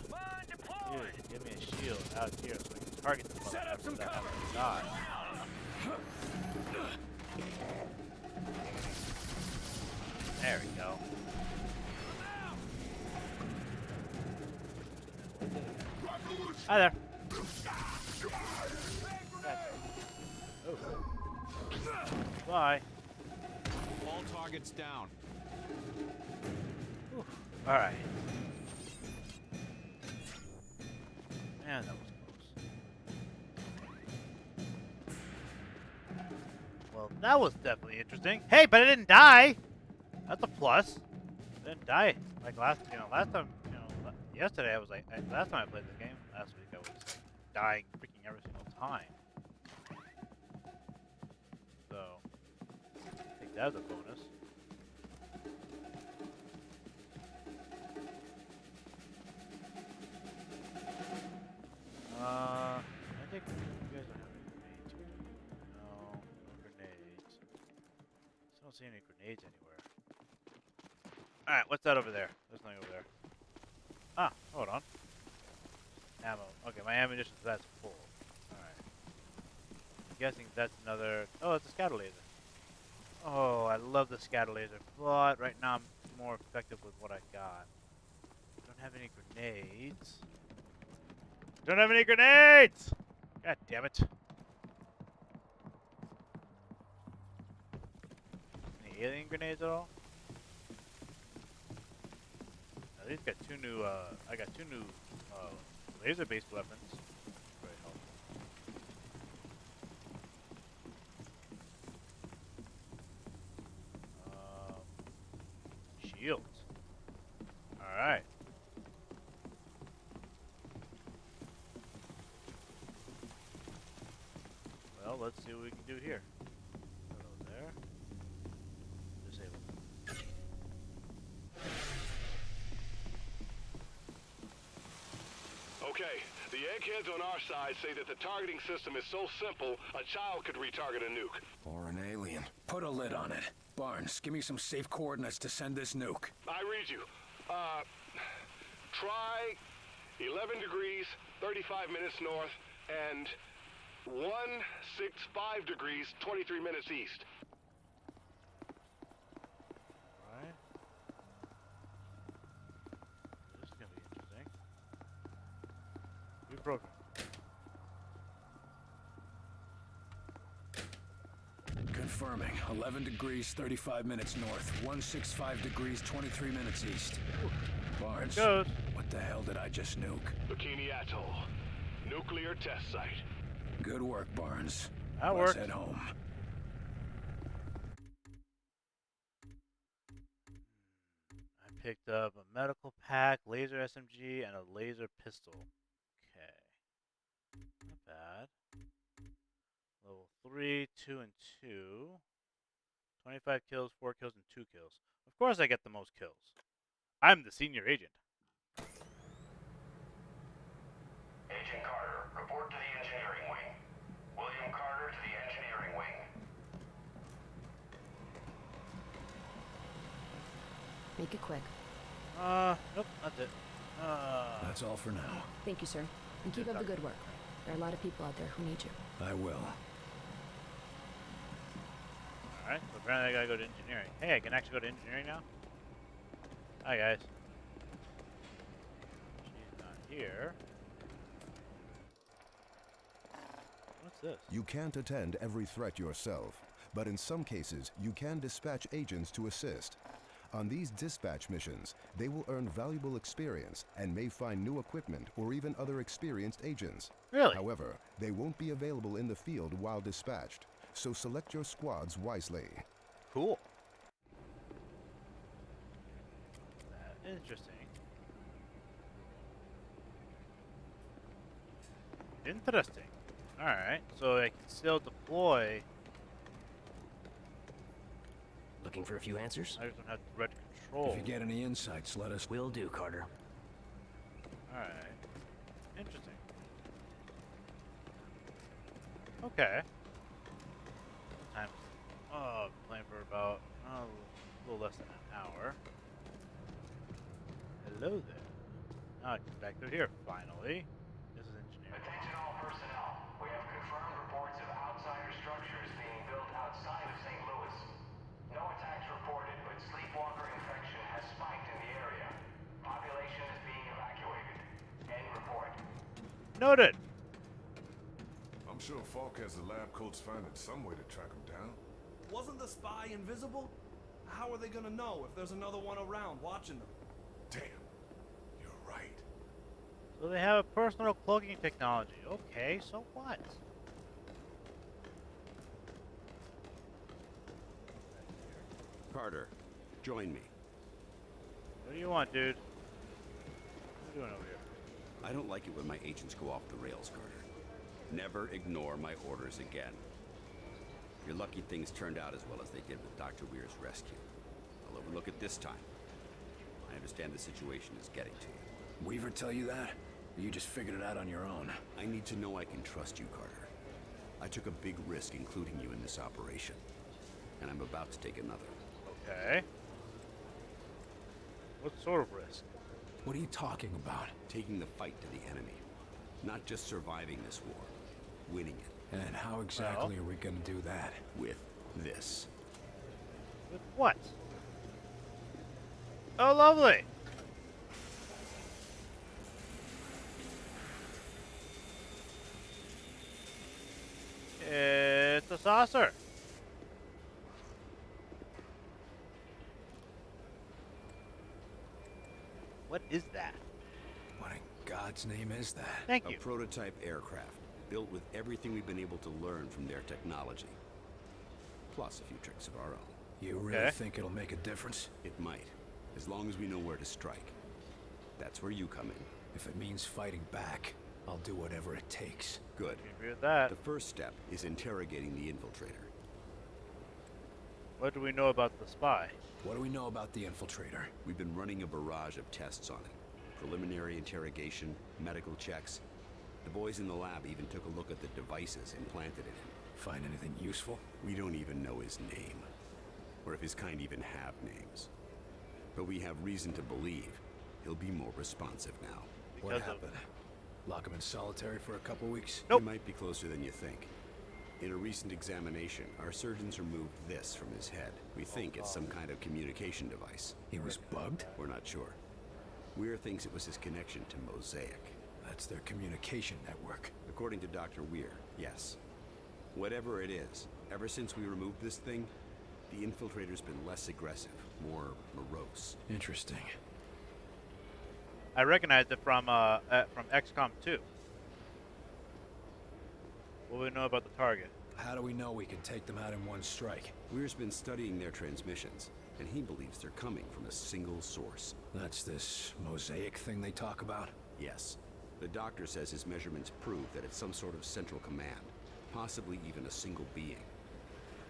Dude, give me a shield out here so we can target the Set up some cover. Die. There we go. Hi there. Oh. Bye. All targets down. All right. Man, that was close. Well, that was definitely interesting. Hey, but I didn't die. That's a plus. I didn't die like last time, yesterday I was like, last time I played this game, last week I was like dying freaking every single time. So, I think that's a bonus. I think you guys don't have any grenades here. No, no grenades. I don't see any grenades anywhere. Alright, what's that over there? There's nothing over there. Ah, hold on. Ammo. Okay, my ammunition for that's full. Alright. I'm guessing that's another... Oh, it's a scatter laser. Oh, I love the scatter laser, but right now I'm more effective with what I got. Don't have any grenades. Don't have any grenades! God damn it. Any alien grenades at all? Now, these got two new, I got two new, laser-based weapons. Very helpful. Shields. Alright. let's see what we can do here. Hello there. Disable that. Okay, the eggheads on our side say that the targeting system is so simple, a child could retarget a nuke. Or an alien. Put a lid on it. Barnes, give me some safe coordinates to send this nuke. I read you. Try 11 degrees, 35 minutes north, and 165 degrees, 23 minutes east. Alright. This is gonna be interesting. Reprogram. Confirming. 11 degrees, 35 minutes north. 165 degrees, 23 minutes east. Barnes, Goes. what the hell did I just nuke? Bikini Atoll. Nuclear test site. Good work, Barnes. That Let's worked. head home. I picked up a medical pack, laser SMG, and a laser pistol. Okay. Not bad. Level 3, 2, and 2. 25 kills, 4 kills, and 2 kills. Of course I get the most kills. I'm the senior agent. Agent Carter, report to the engineering wing. William Carter to the engineering wing. Make it quick. Nope, that's it. That's all for now. Thank you, sir. And keep up the good work. There are a lot of people out there who need you. I will. Alright, so apparently I gotta go to engineering. Hey, I can actually go to engineering now? Hi, guys. She's not here. What's this? You can't attend every threat yourself, but in some cases, you can dispatch agents to assist. On these dispatch missions, they will earn valuable experience and may find new equipment or even other experienced agents. Really? However, they won't be available in the field while dispatched, so select your squads wisely. Cool. Interesting. Interesting. Alright, so I can still deploy. Looking for a few answers? I just don't have direct control. If you get any insights, let us... Will do, Carter. Alright. Interesting. Okay. Time. Oh, I've been playing for about a little less than an hour. Hello there. Now I can get back through here, finally. This is engineering. Attention all personnel. We have confirmed reports of outsider structures being built outside of St. Louis. No attacks reported, but sleepwalker infection has spiked in the area. Population is being evacuated. End report. Noted! I'm sure Falk has the lab coats finding some way to track him down. Wasn't the spy invisible? How are they gonna know if there's another one around watching them? Damn, you're right. So they have a personal cloaking technology. Okay, so what? Carter, join me. What do you want, dude? What are you doing over here? I don't like it when my agents go off the rails, Carter. Never ignore my orders again. You're lucky things turned out as well as they did with Dr. Weir's rescue. I'll overlook it this time. I understand the situation is getting to you. Weaver tell you that? Or you just figured it out on your own? I need to know I can trust you, Carter. I took a big risk including you in this operation. And I'm about to take another. Okay. What sort of risk? What are you talking about? Taking the fight to the enemy. Not just surviving this war. Winning it. And how exactly are we gonna do that? With this. With what? Oh, lovely! It's a saucer. What is that? What in God's name is that? Thank you. A prototype aircraft, built with everything we've been able to learn from their technology. Plus a few tricks of our own. You really think it'll make a difference? It might, as long as we know where to strike. That's where you come in. If it means fighting back. I'll do whatever it takes. Good. Agree with that. The first step is interrogating the infiltrator. What do we know about the spy? What do we know about the infiltrator? We've been running a barrage of tests on it. Preliminary interrogation, medical checks. The boys in the lab even took a look at the devices implanted in him. Find anything useful? We don't even know his name, or if his kind even have names. But we have reason to believe he'll be more responsive now. What happened? Lock him in solitary for a couple weeks? Nope. He might be closer than you think. In a recent examination, our surgeons removed this from his head. We think it's some kind of communication device. He was bugged? We're not sure. Weir thinks it was his connection to Mosaic. That's their communication network. According to Dr. Weir, yes. Whatever it is, ever since we removed this thing, the infiltrator's been less aggressive, more morose. Interesting. I recognized it from XCOM 2. What do we know about the target? How do we know we can take them out in one strike? Weir's been studying their transmissions, and he believes they're coming from a single source. That's this Mosaic thing they talk about? Yes. The doctor says his measurements prove that it's some sort of central command, possibly even a single being.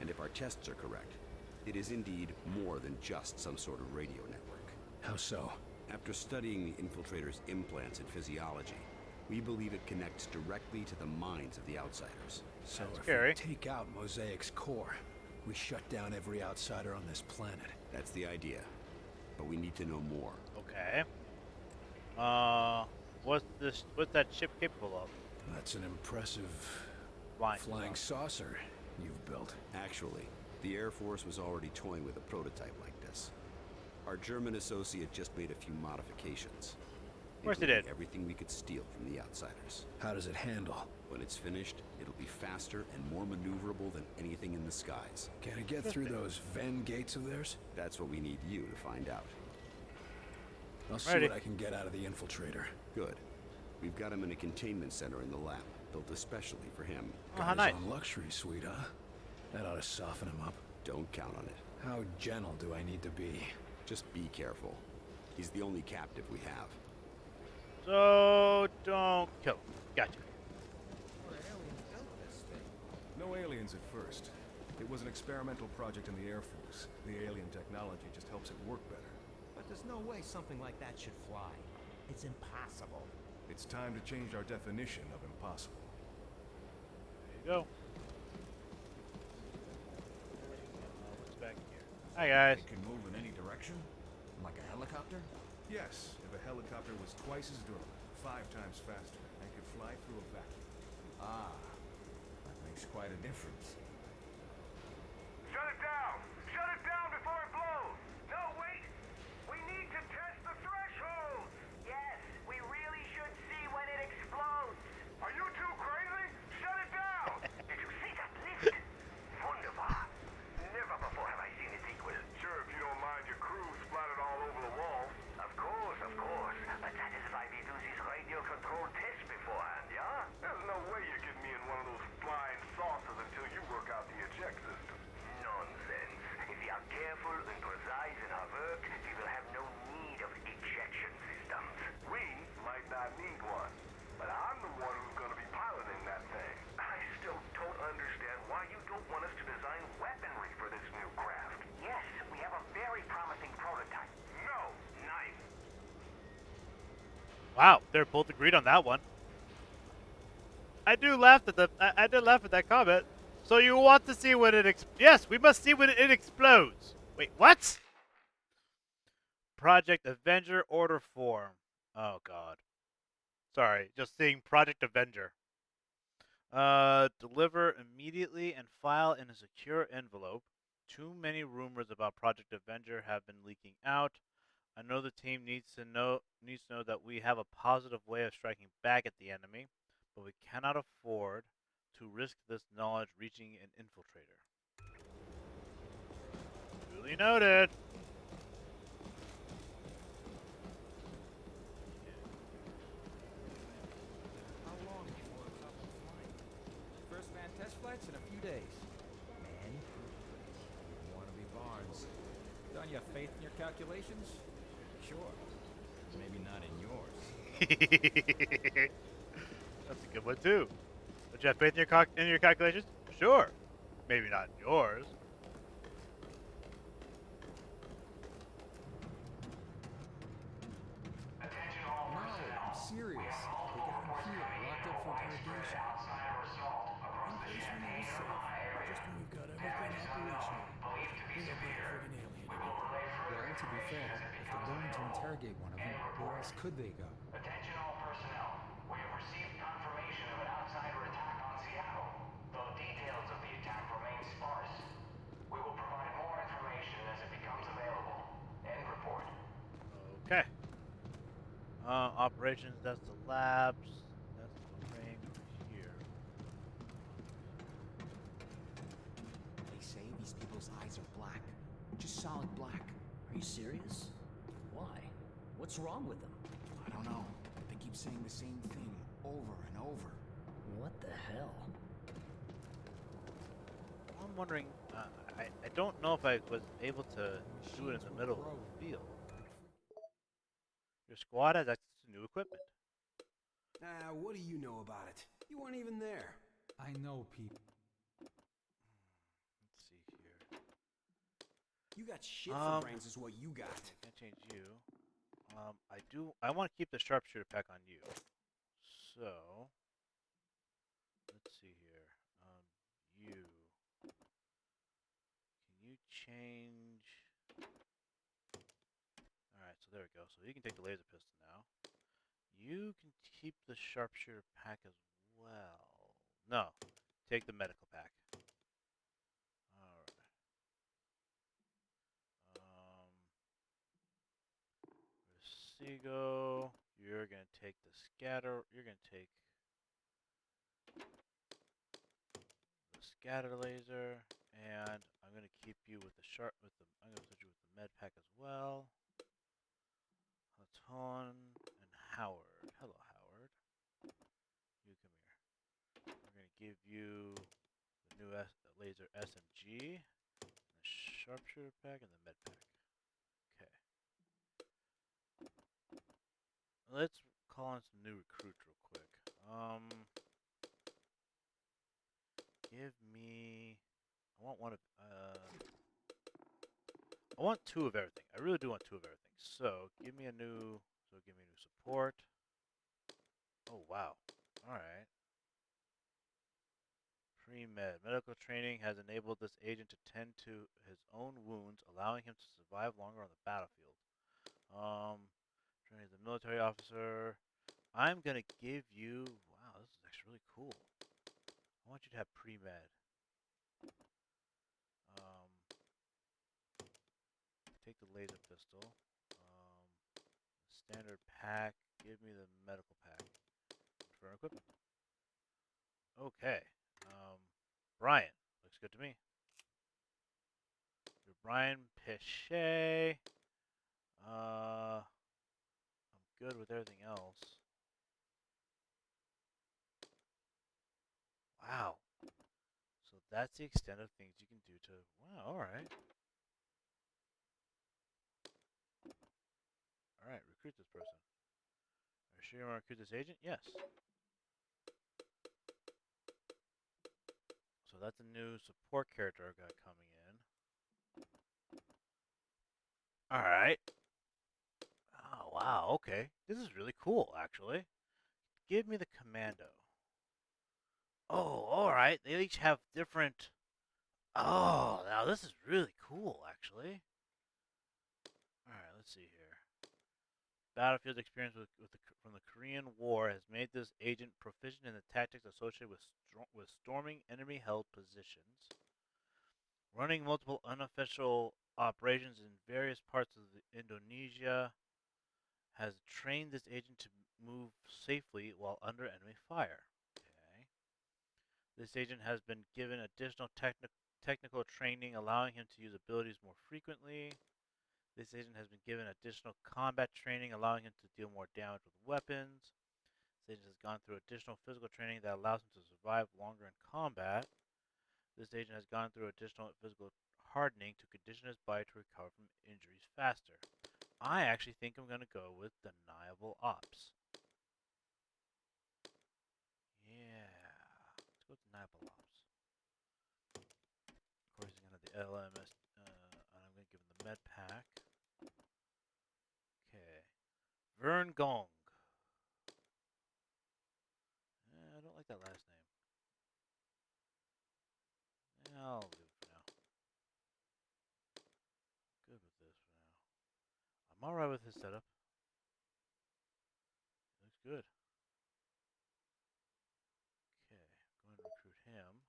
And if our tests are correct, it is indeed more than just some sort of radio network. How so? After studying the infiltrator's implants and physiology, we believe it connects directly to the minds of the outsiders. So if scary. we take out Mosaic's core, we shut down every outsider on this planet. That's the idea. But we need to know more. Okay. What's that ship capable of? That's an impressive flying saucer you've built. Actually, the Air Force was already toying with a prototype like this. Our German associate just made a few modifications. Of course it did. Everything we could steal from the outsiders. How does it handle? When it's finished, it'll be faster and more maneuverable than anything in the skies. Can it get through those Venn gates of theirs? That's what we need you to find out. I'll see what I can get out of the infiltrator. Good. We've got him in a containment center in the lab, built especially for him. How nice. On luxury suite, huh? That ought to soften him up. Don't count on it. How gentle do I need to be? Just be careful. He's the only captive we have. So don't kill him. Gotcha. No aliens at first. It was an experimental project in the Air Force. The alien technology just helps it work better. But there's no way something like that should fly. It's impossible. It's time to change our definition of impossible. There you go. What's back here? Hi guys. It can move in any direction? Like a helicopter? Yes, if a helicopter was twice as durable, 5 times faster, and could fly through a vacuum. Ah, that makes quite a difference. Shut it down! Shut it down before it blows! No, wait! We need to test the thresholds! Yes, we really should see when it explodes. Are you too crazy? Shut it down! Did you see that lift? Wunderbar. Never before have I seen its equal. Sure, if you don't mind your crew splattered all over the walls. Of course, of course. But that is why we do this radio control test beforehand, yeah? There's no way you're getting me in one of those flying saucers until you work out the eject system. Nonsense. If we are careful and precise in our work, we will have no need of ejection systems. We might not need one, but I'm the one who's going to be piloting that thing. I still don't understand why you don't want us to design weaponry for this new craft. Yes, we have a very promising prototype. No! Knife. Wow, they're both agreed on that one. I did laugh at that comment. So you want to see when it yes, we must see when it explodes. Wait, what? Project Avenger order form. Oh god. Sorry, just seeing Project Avenger. Deliver immediately and file in a secure envelope. Too many rumors about Project Avenger have been leaking out. I know the team needs to know that we have a positive way of striking back at the enemy, but we cannot afford to risk this knowledge reaching an infiltrator. Duly noted. How long before it's up and flying? First man test flights in a few days. Man, you want to be Barnes. Don't you have faith in your calculations? Sure. Maybe not in yours. That's a good one too. Don't you have faith in your calculations? Sure. Maybe not in yours. No, I'm serious. They got him here, locked up for interrogation. In place we know is safe, just when we've got everything operational. We look like a friggin' alien in here. Well, to be fair, if they're going to interrogate one of them, where else could they go? Attention all personnel. We have received confirmation of an outsider attack on Seattle, though details of the attack remain sparse. We will provide more information as it becomes available. End report. Okay. Operations, that's the labs. That's the frame over here. They say these people's eyes are black. Just solid black. Are you serious? Why? What's wrong with them? I don't know, but they keep saying the same thing over and over. What the hell? I'm wondering, I don't know if I was able to do it in the middle of the field. Your squad has access to new equipment. What do you know about it? You weren't even there. I know people. Let's see here. You got shit for brains is what you got. Can't change you. I want to keep the sharpshooter pack on you. So, let's see here. You. Can you change? Alright, so there we go. So you can take the laser pistol now. You can keep the sharpshooter pack as well. No, take the medical pack. Alright. Seago, you're gonna take the scatter. You're gonna take the scatter laser, and I'm gonna keep you with the I'm gonna put you with the med pack as well. Haton and Howard. Hello, Howard. You come here. We're gonna give you the new laser SMG, the sharpshooter pack, and the med pack. Okay. Let's call on some new recruits real quick. Give me. I want one of. I want two of everything. I really do want two of everything. So give me a new. So give me new support. Oh wow. All right. Pre-med. Medical training has enabled this agent to tend to his own wounds, allowing him to survive longer on the battlefield. Training as a military officer. I'm gonna give you. Wow, this is actually really cool. I want you to have pre-med. Take the laser pistol. Standard pack. Give me the medical pack. For equipment. Okay. Brian. Looks good to me. You're Brian Pichet. I'm good with everything else. Wow. So that's the extent of things you can do to... Wow, alright. Alright, recruit this person. Are you sure you want to recruit this agent? Yes. So that's a new support character I've got coming in. Alright. Oh, wow, okay. This is really cool, actually. Give me the commando. Oh, alright. They each have different... Oh, now this is really cool, actually. Alright, let's see here. Battlefield experience from the Korean War has made this agent proficient in the tactics associated with storming enemy-held positions, running multiple unofficial operations in various parts of Indonesia, has trained this agent to move safely while under enemy fire. Okay. This agent has been given additional technical training, allowing him to use abilities more frequently. This agent has been given additional combat training, allowing him to deal more damage with weapons. This agent has gone through additional physical training that allows him to survive longer in combat. This agent has gone through additional physical hardening to condition his body to recover from injuries faster. I actually think I'm going to go with deniable ops. Sniper Ops. Of course, he's gonna have the LMS. I'm gonna give him the med pack. Okay. Vern Gong. I don't like that last name. I'll do it for now. Good with this for now. I'm alright with his setup. He looks good. Okay, go ahead and recruit him.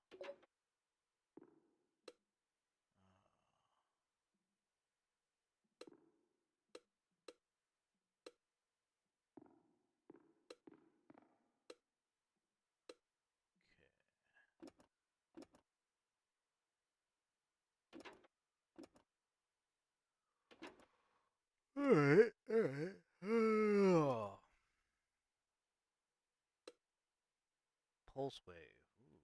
Alright, alright. Pulse wave. Ooh.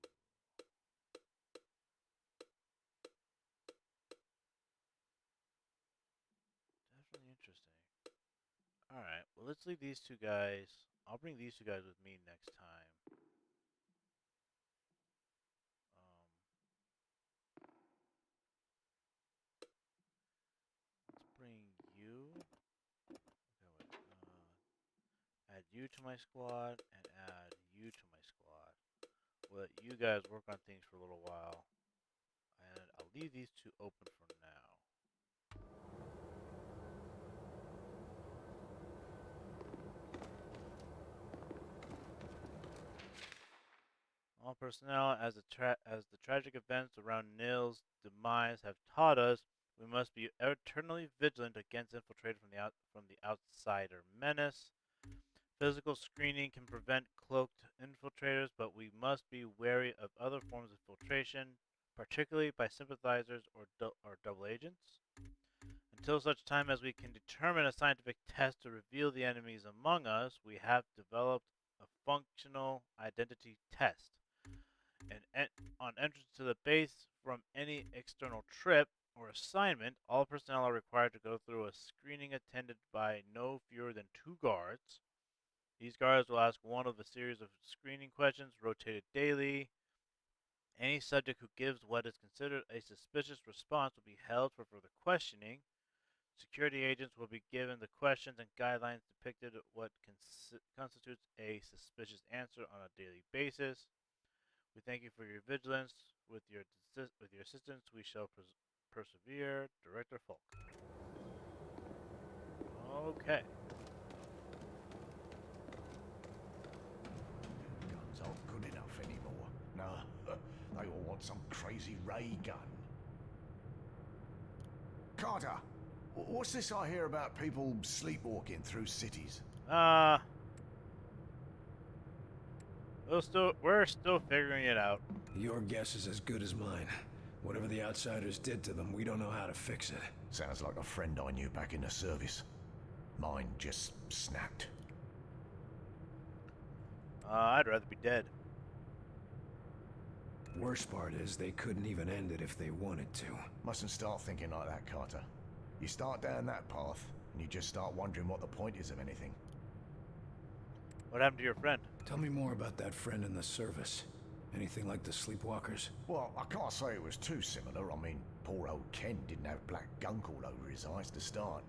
Definitely interesting. Alright, well, let's leave these two guys. I'll bring these two guys with me next time. Let's bring you. Okay, wait. Add you to my squad and add you to my squad. We'll let you guys work on things for a little while. And I'll leave these two open for now. All personnel, as the tragic events around Nil's demise have taught us, we must be eternally vigilant against infiltration from the outsider menace. Physical screening can prevent cloaked infiltrators, but we must be wary of other forms of infiltration, particularly by sympathizers or double agents. Until such time as we can determine a scientific test to reveal the enemies among us, we have developed a functional identity test. On entrance to the base from any external trip or assignment, all personnel are required to go through a screening attended by no fewer than 2 guards. These guards will ask one of a series of screening questions rotated daily. Any subject who gives what is considered a suspicious response will be held for further questioning. Security agents will be given the questions and guidelines depicted what constitutes a suspicious answer on a daily basis. We thank you for your vigilance. With your assistance, we shall persevere. Director Falk. Okay. Guns aren't good enough anymore. No, they all want some crazy ray gun. Carter, what's this I hear about people sleepwalking through cities? We're still figuring it out. Your guess is as good as mine. Whatever the outsiders did to them, we don't know how to fix it. Sounds like a friend I knew back in the service. Mine just snapped. I'd rather be dead. Worst part is they couldn't even end it if they wanted to. Mustn't start thinking like that, Carter. You start down that path, and you just start wondering what the point is of anything. What happened to your friend? Tell me more about that friend in the service. Anything like the sleepwalkers? Well, I can't say it was too similar. I mean, poor old Ken didn't have black gunk all over his eyes to start.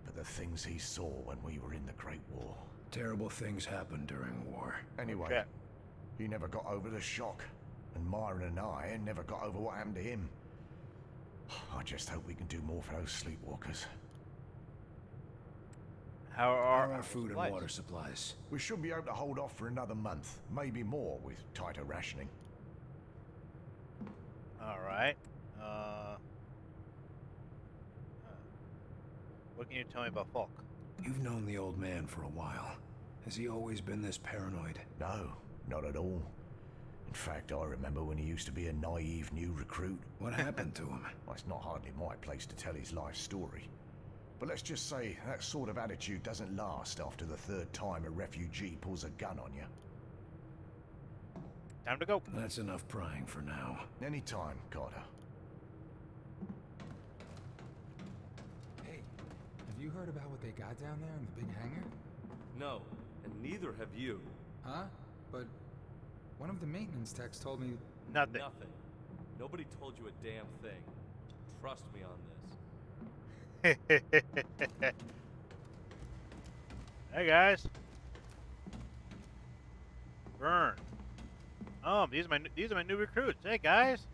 But the things he saw when we were in the Great War. Terrible things happen during war. Anyway, he never got over the shock. And Myron and I never got over what happened to him. I just hope we can do more for those sleepwalkers. How are our food and water supplies? We should be able to hold off for another month, maybe more with tighter rationing. Alright. What can you tell me about Falk? You've known the old man for a while. Has he always been this paranoid? No, not at all. In fact, I remember when he used to be a naive new recruit. What happened to him? Well, it's not hardly my place to tell his life story. But let's just say that sort of attitude doesn't last after the 3rd time a refugee pulls a gun on you. Time to go. That's enough prying for now. Anytime, Carter. Hey, have you heard about what they got down there in the big hangar? No, and neither have you. Huh? But One of the maintenance techs told me... Nothing. Nothing. Nobody told you a damn thing. Trust me on this. Hey guys. Burn. Oh, these are my new recruits. Hey guys.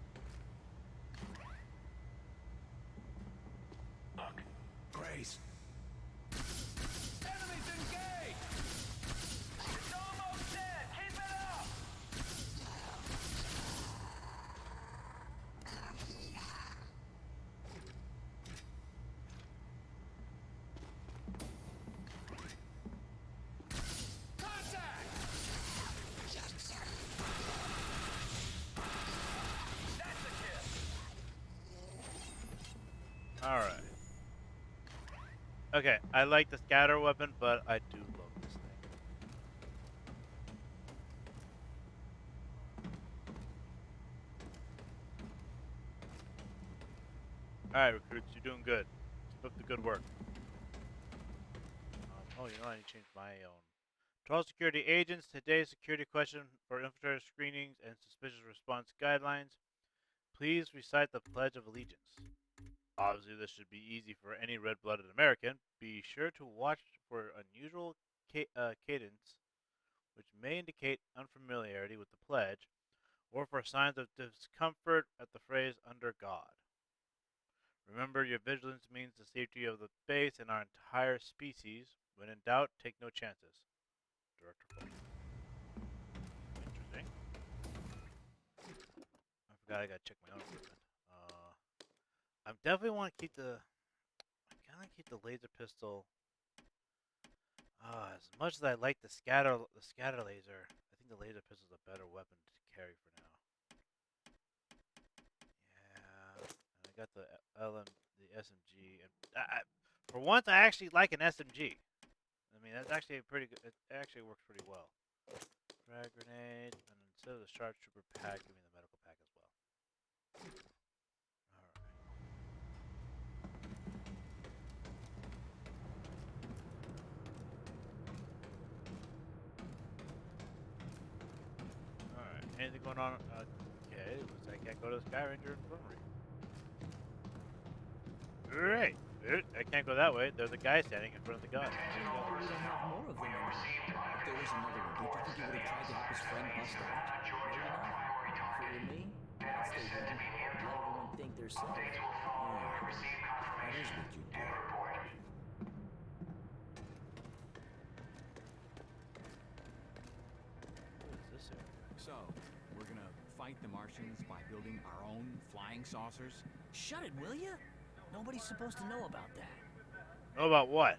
Grace. Enemies engaged! It's almost dead! Keep it up! Contact! That's a kill! Alright. Okay, I like the scatter weapon, but I do love this thing. Alright, recruits, you're doing good. Keep up the good work. Oh, you know, I need to change my own. To all security agents, today's security question for infiltrator screenings and suspicious response guidelines. Please recite the Pledge of Allegiance. Obviously, this should be easy for any red-blooded American. Be sure to watch for unusual cadence, which may indicate unfamiliarity with the pledge, or for signs of discomfort at the phrase "under God." Remember, your vigilance means the safety of the base and our entire species. When in doubt, take no chances. Director Fulton. Interesting. I forgot I gotta check my own equipment. I definitely want to keep the. I kind of keep the laser pistol. As much as I like the scatter laser, I think the laser pistol is a better weapon to carry for now. Yeah, and I got the SMG, and for once I actually like an SMG. I mean, that's actually a pretty good. It actually works pretty well. Frag grenade, and instead of the sharpshooter pack, give me the medical pack as well. Alright, anything going on? Okay, looks like I can't go to the Sky Ranger Infirmary. Great! I can't go that way. There's a guy standing in front of the gun. We don't have more of them anymore. If there was another one, don't you think he would have tried to help his friend bust out? Maybe not. If it were me, I'd stay hidden. Let everyone think they're safe. Yeah, that is what you do. What is this area? So, we're gonna fight the Martians by building our own flying saucers? Shut it, will ya? Nobody's supposed to know about that. Know about what?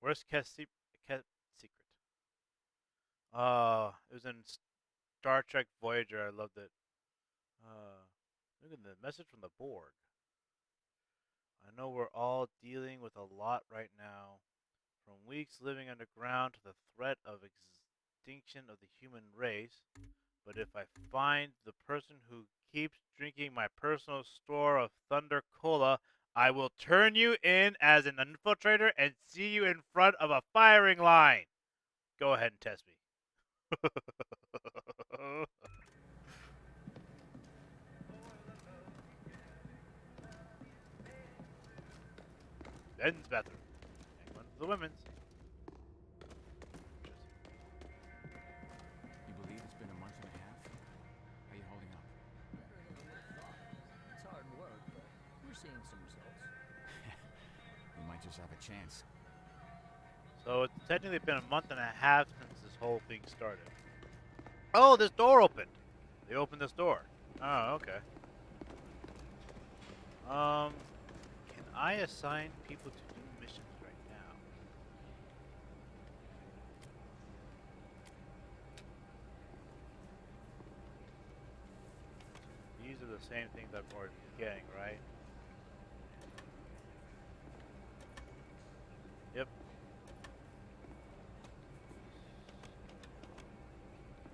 Where's secret? It was in Star Trek Voyager. I loved it. Look at the message from the Borg. I know we're all dealing with a lot right now. From weeks living underground to the threat of extinction of the human race. But if I find the person who keeps drinking my personal store of Thunder Cola, I will turn you in as an infiltrator and see you in front of a firing line. Go ahead and test me. Men's bathroom. And one for the women's. You believe it's been a month and a half? How you holding up? Better than we thought. It's hard work, but we're seeing some results. We might just have a chance. So it's technically been a month and a half since this whole thing started. Oh, this door opened. They opened this door. Oh, okay. Can I assign people to do missions right now? These are the same things I've already been getting, right? Yep.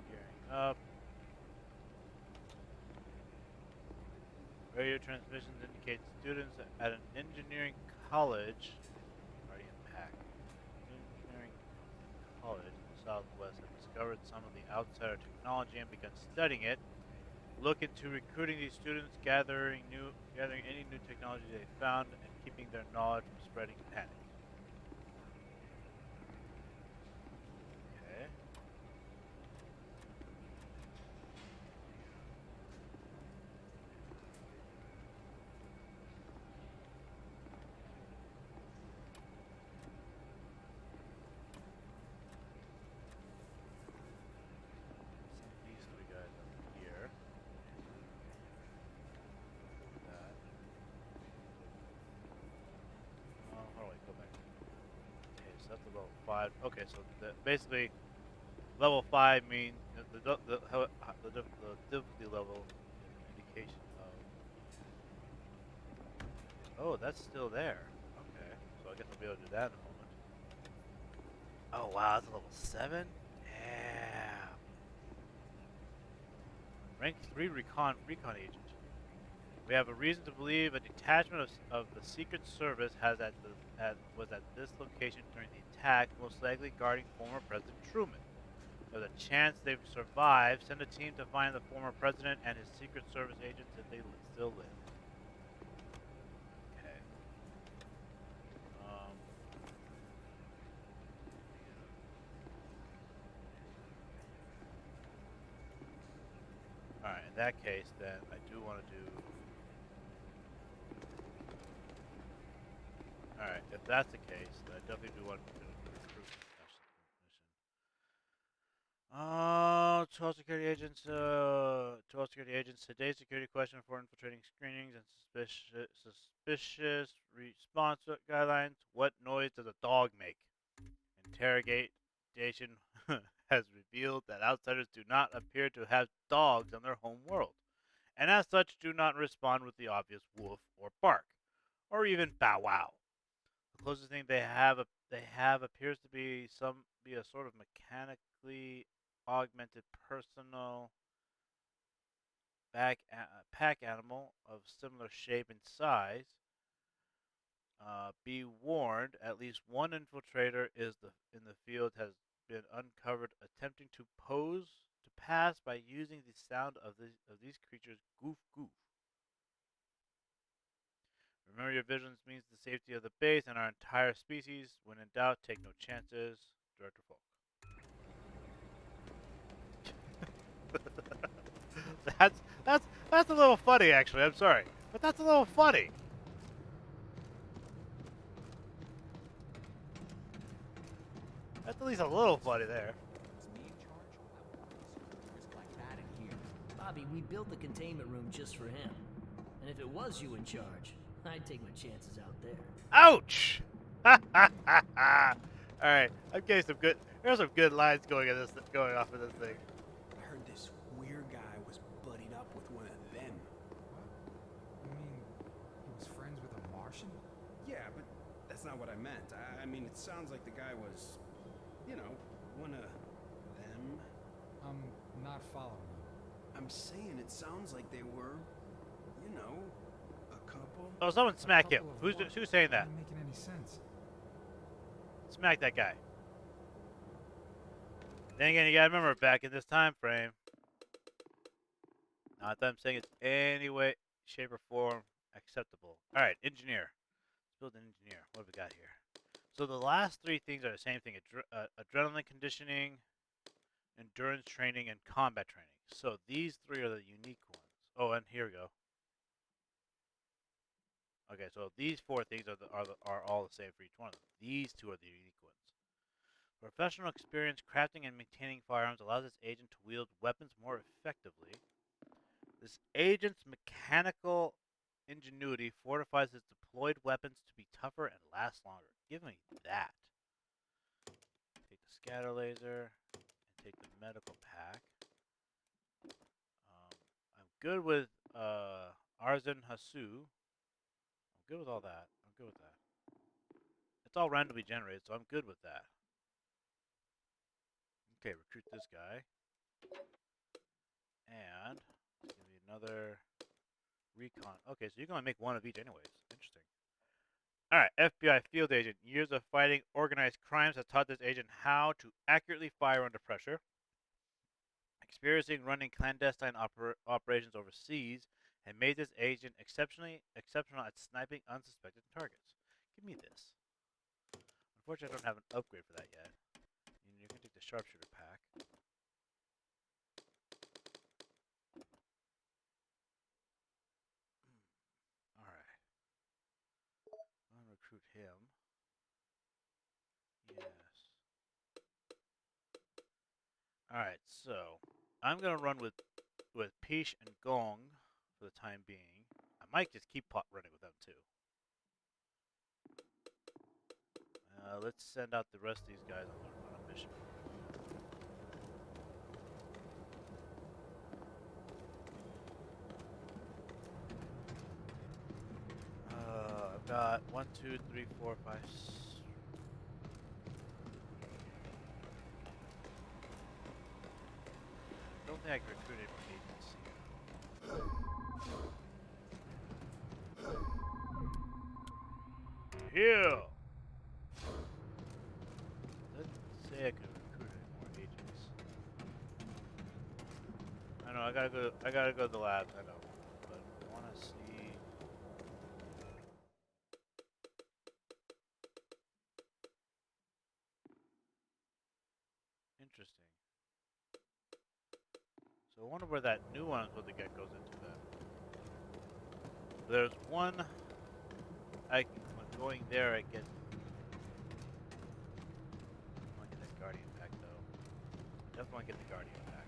Gearing up. Radio transmissions indicate students at an engineering college already unpacked. Engineering college southwest have discovered some of the outsider technology and begun studying it. Look into recruiting these students, gathering any new technology they found, and keeping their knowledge from spreading panic. Okay. These three guys up here. That. How do I go back? Okay, so that's a level 5. Okay, so basically, level 5 means the difficulty level is an indication of. Oh, that's still there. Okay, so I guess I'll be able to do that in a moment. Oh wow, that's a level 7. Damn. Rank 3 recon agent. We have a reason to believe a detachment of the Secret Service was at this location during the attack, most likely guarding former President Truman. There's a chance they've survived. Send a team to find the former president and his Secret Service agents if they still live. Okay. Alright, in that case, then I do want to do. Alright, if that's the case, then I definitely do want to do a recruitment mission. 12 security agents. 12 security agents. Today's security question for infiltrating screenings and suspicious response guidelines. What noise does a dog make? Interrogation has revealed that outsiders do not appear to have dogs on their home world, and as such do not respond with the obvious woof or bark, or even bow wow. The closest thing they have appears to be a sort of mechanically augmented personal pack animal of similar shape and size. Be warned, at least one infiltrator in the field has been uncovered attempting to pass by using the sound of these creatures goof goof. Remember your vigilance means the safety of the base and our entire species. When in doubt, take no chances. Director Falk. that's a little funny actually, I'm sorry. But that's a little funny. That's at least a little funny there. Bobby, we built the containment room just for him. And if it was you in charge, I'd take my chances out there. Ouch! Alright, I'm getting some good. There's some good lines going off of this thing. I heard this weird guy was buddied up with one of them. You mean he was friends with a Martian? Yeah, but that's not what I meant. I mean, it sounds like the guy was, one of them. I'm not following you. I'm saying it sounds like they were, a couple. Oh, someone smack him. Who's saying that? Not making any sense. Smack that guy. Then again, you gotta remember, back in this time frame, not that I'm saying it's any way, shape, or form acceptable. All right, engineer. Let's build an engineer. What have we got here? So the last three things are the same thing: adrenaline conditioning, endurance training, and combat training. So these three are the unique ones. Oh, and here we go. Okay, so these four things are all the same for each one of them. These two are the unique ones. Professional experience crafting and maintaining firearms allows this agent to wield weapons more effectively. This agent's mechanical ingenuity fortifies his deployed weapons to be tougher and last longer. Give me that. Take the scatter laser and take the medical pack. I'm good with Arzan Hasu. I'm good with all that. I'm good with that. It's all randomly generated, so I'm good with that. Okay, recruit this guy. And give me another recon. Okay, so you can only make one of each anyways. Interesting. Alright, FBI field agent. Years of fighting organized crimes has taught this agent how to accurately fire under pressure. Experiencing running clandestine operations overseas and made this agent exceptional at sniping unsuspected targets. Give me this. Unfortunately, I don't have an upgrade for that yet. You can take the sharpshooter pack. Alright. I'm gonna recruit him. Yes. Alright, so I'm gonna run with Peach and Gong for the time being. I might just keep running with them too. Let's send out the rest of these guys on a mission. I've got 1, 2, 3, 4, 5. I don't think I can recruit any more agents. Here. Let's say I can recruit any more agents. I know I gotta go to the labs. I know, but I want to see. Interesting. So I wonder where that new one is supposed to get goes into that. There's one. When going there, I get. I want to get that Guardian pack though. Definitely want to get the Guardian pack.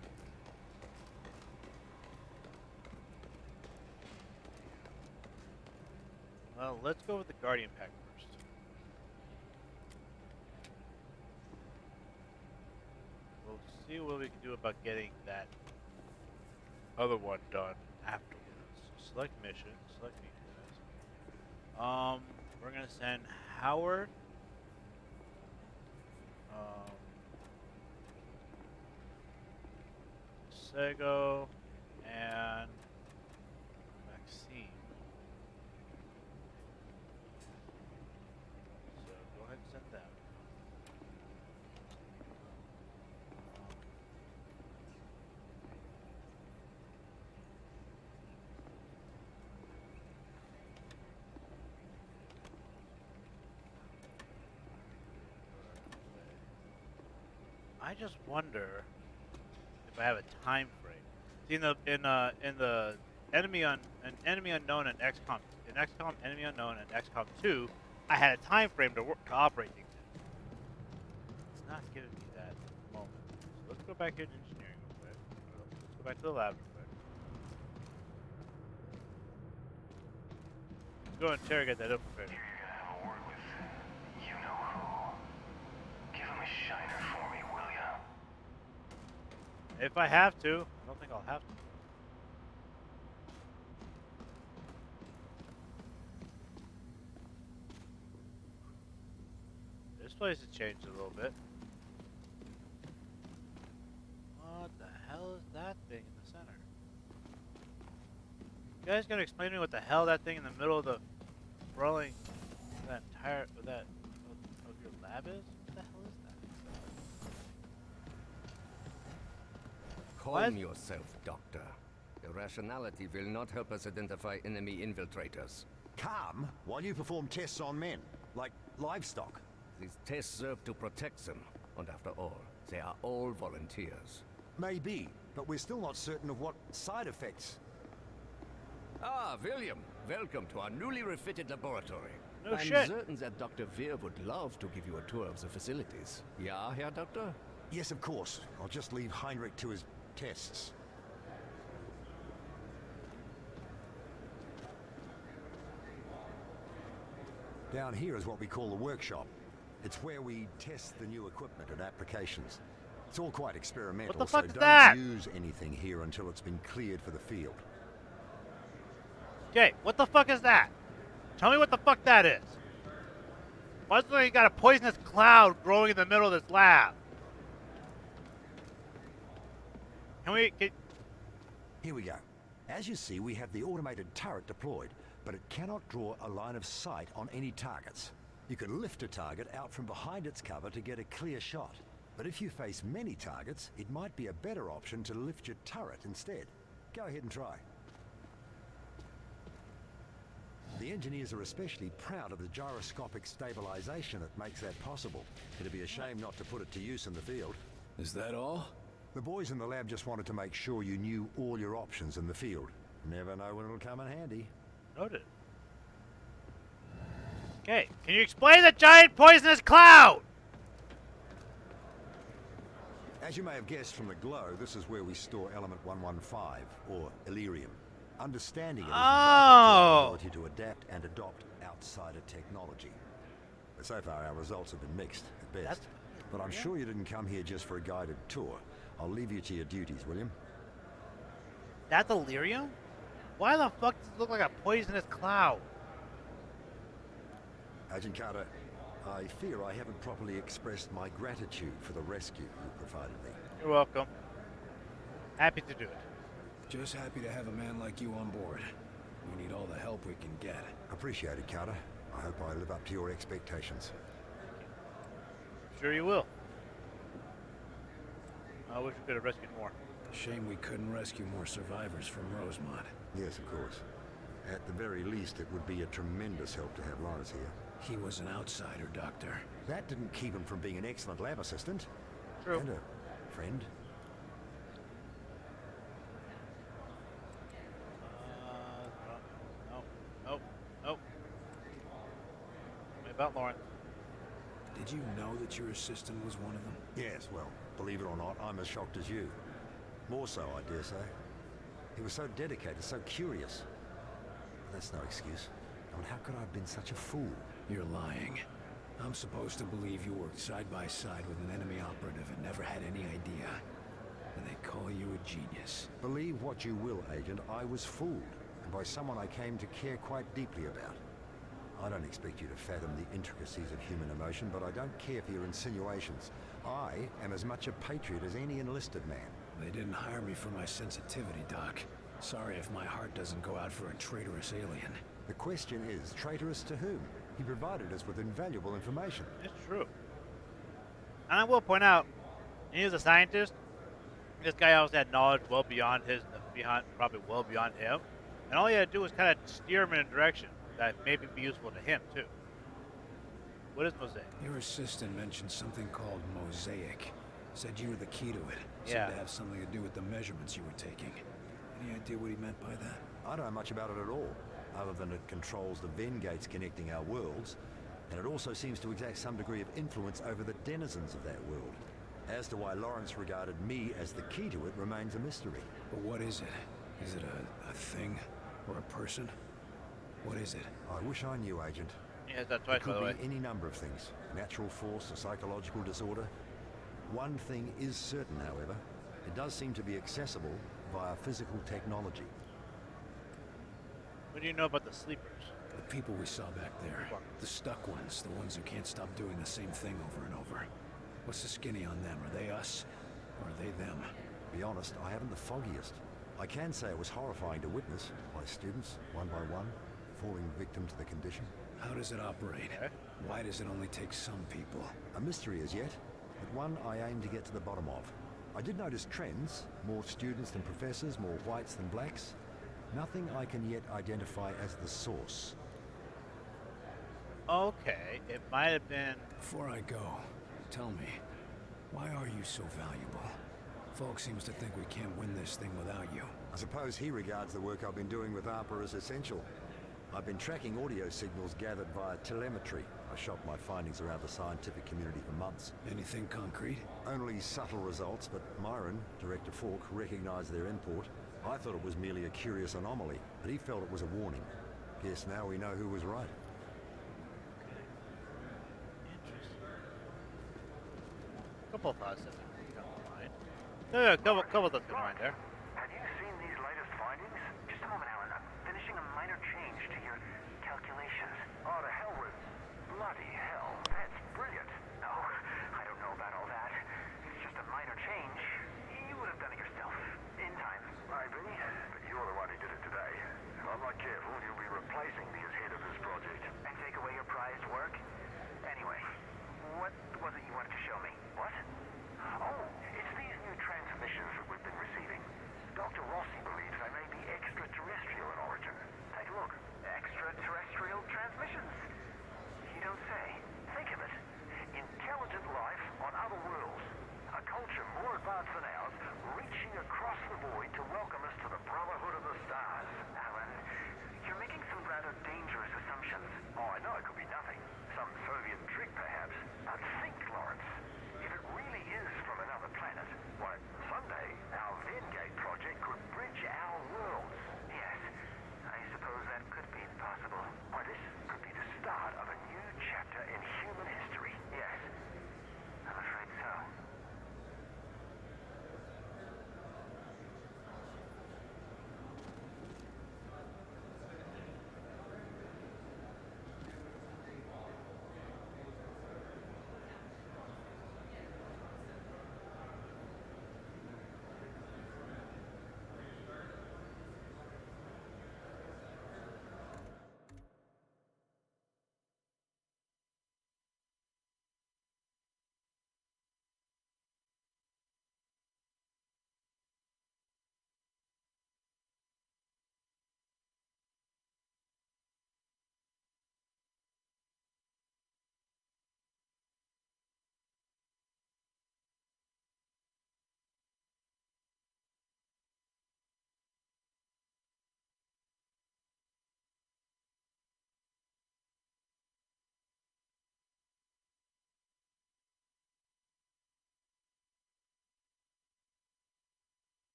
Well, let's go with the Guardian pack first. We'll see what we can do about getting that other one done afterwards. Select mission. Select me guys. We're gonna send Howard. Sego and Maxine. So go ahead and send them. I just wonder if I have a time frame. See, in the enemy unknown and XCOM enemy unknown and XCOM 2, I had a time frame to operate things in. It's not giving me that at the moment. So let's go back here to engineering real quick. Let's go back to the lab real quick. Let's go interrogate that infiltrator. You're gonna have a word with you know who. Give him a shiner for me, will ya? If I have to. I don't think I'll have to. This place has changed a little bit. What the hell is that thing in the center? You guys gonna explain to me what the hell that thing in the middle of the rolling that entire of your lab is? What the hell is that? Calm yourself, Doctor. Irrationality will not help us identify enemy infiltrators. Calm while you perform tests on men, like livestock. These tests serve to protect them, and after all, they are all volunteers. Maybe, but we're still not certain of what side effects. Ah, William, welcome to our newly refitted laboratory. No I'm shit. certain that Dr. Veer would love to give you a tour of the facilities. Yeah, Herr Doctor? Yes, of course. I'll just leave Heinrich to his tests. Down here is what we call the workshop. It's where we test the new equipment and applications. It's all quite experimental, What the fuck so is don't that? use anything here until it's been cleared for the field. Okay, what the fuck is that? Tell me what the fuck that is. Why is there you got a poisonous cloud growing in the middle of this lab? Here we go. As you see, we have the automated turret deployed. but it cannot draw a line of sight on any targets. You can lift a target out from behind its cover to get a clear shot. But if you face many targets, it might be a better option to lift your turret instead. Go ahead and try. The engineers are especially proud of the gyroscopic stabilization that makes that possible. It'd be a shame not to put it to use in the field. Is that all? The boys in the lab just wanted to make sure you knew all your options in the field. Never know when it'll come in handy. Noted. Okay, can you explain the giant poisonous cloud? As you may have guessed from the glow, this is where we store element 115, or Illyrium. Understanding it is vital to our ability to adapt and adopt outsider technology. But so far our results have been mixed, at best. But I'm sure you didn't come here just for a guided tour. I'll leave you to your duties, William. That's Illyrium? Why the fuck does it look like a poisonous cloud? Agent Carter, I fear I haven't properly expressed my gratitude for the rescue you provided me. You're welcome. Happy to do it. Just happy to have a man like you on board. We need all the help we can get. Appreciate it, Carter. I hope I live up to your expectations. Sure you will. I wish we could have rescued more. Shame we couldn't rescue more survivors from Rosemont. Yes, of course. At the very least, it would be a tremendous help to have Lawrence here. He was an outsider, Doctor. That didn't keep him from being an excellent lab assistant. True. And a friend. Nope. What about Lawrence? Did you know that your assistant was one of them? Yes, well, believe it or not, I'm as shocked as you. More so, I dare say. He was so dedicated, so curious. But that's no excuse. I mean, how could I have been such a fool? You're lying. I'm supposed to believe you worked side by side with an enemy operative and never had any idea. And they call you a genius. Believe what you will, Agent, I was fooled. And by someone I came to care quite deeply about. I don't expect you to fathom the intricacies of human emotion, but I don't care for your insinuations. I am as much a patriot as any enlisted man. They didn't hire me for my sensitivity, Doc. Sorry if my heart doesn't go out for a traitorous alien. The question is, traitorous to whom? He provided us with invaluable information. It's true. And I will point out, he is a scientist. This guy also had knowledge well beyond probably well beyond him. And all he had to do was kind of steer him in a direction that maybe be useful to him, too. What is Mosaic? Your assistant mentioned something called Mosaic. Said you were the key to it. Yeah. Seemed to have something to do with the measurements you were taking. Any idea what he meant by that? I don't know much about it at all, other than it controls the Venn gates connecting our worlds, and it also seems to exert some degree of influence over the denizens of that world. As to why Lawrence regarded me as the key to it remains a mystery. But what is it? Is it a thing? Or a person? What is it? I wish I knew, Agent. Yeah, that's twice, It could by the way. be any number of things. Natural force, a psychological disorder. One thing is certain, however. It does seem to be accessible via physical technology. What do you know about the sleepers? The people we saw back there. The stuck ones. The ones who can't stop doing the same thing over and over. What's the skinny on them? Are they us? Or are they them? To be honest, I haven't the foggiest. I can say it was horrifying to witness. My students, one by one, falling victim to the condition. How does it operate? Why does it only take some people? A mystery as yet, but one I aim to get to the bottom of. I did notice trends. More students than professors, more whites than blacks. Nothing I can yet identify as the source. Okay, it might have been... Before I go, tell me, why are you so valuable? Falk seems to think we can't win this thing without you. I suppose he regards the work I've been doing with ARPA as essential. I've been tracking audio signals gathered via telemetry. I shopped my findings around the scientific community for months. Anything concrete? Only subtle results, but Myron, Director Falk, recognized their import. I thought it was merely a curious anomaly, but he felt it was a warning. Guess now we know who was right. Couple of thoughts that come to mind. No, couple thoughts come to mind there. Have you seen these latest findings? Just a moment, Alan. I'm finishing a minor change to your calculations. Oh, to hell with... Bloody hell. That's brilliant. No, I don't know about all that. It's just a minor change. You would have done it yourself. In time. Maybe. But you're the one who did it today. If I'm not careful, you'll be replacing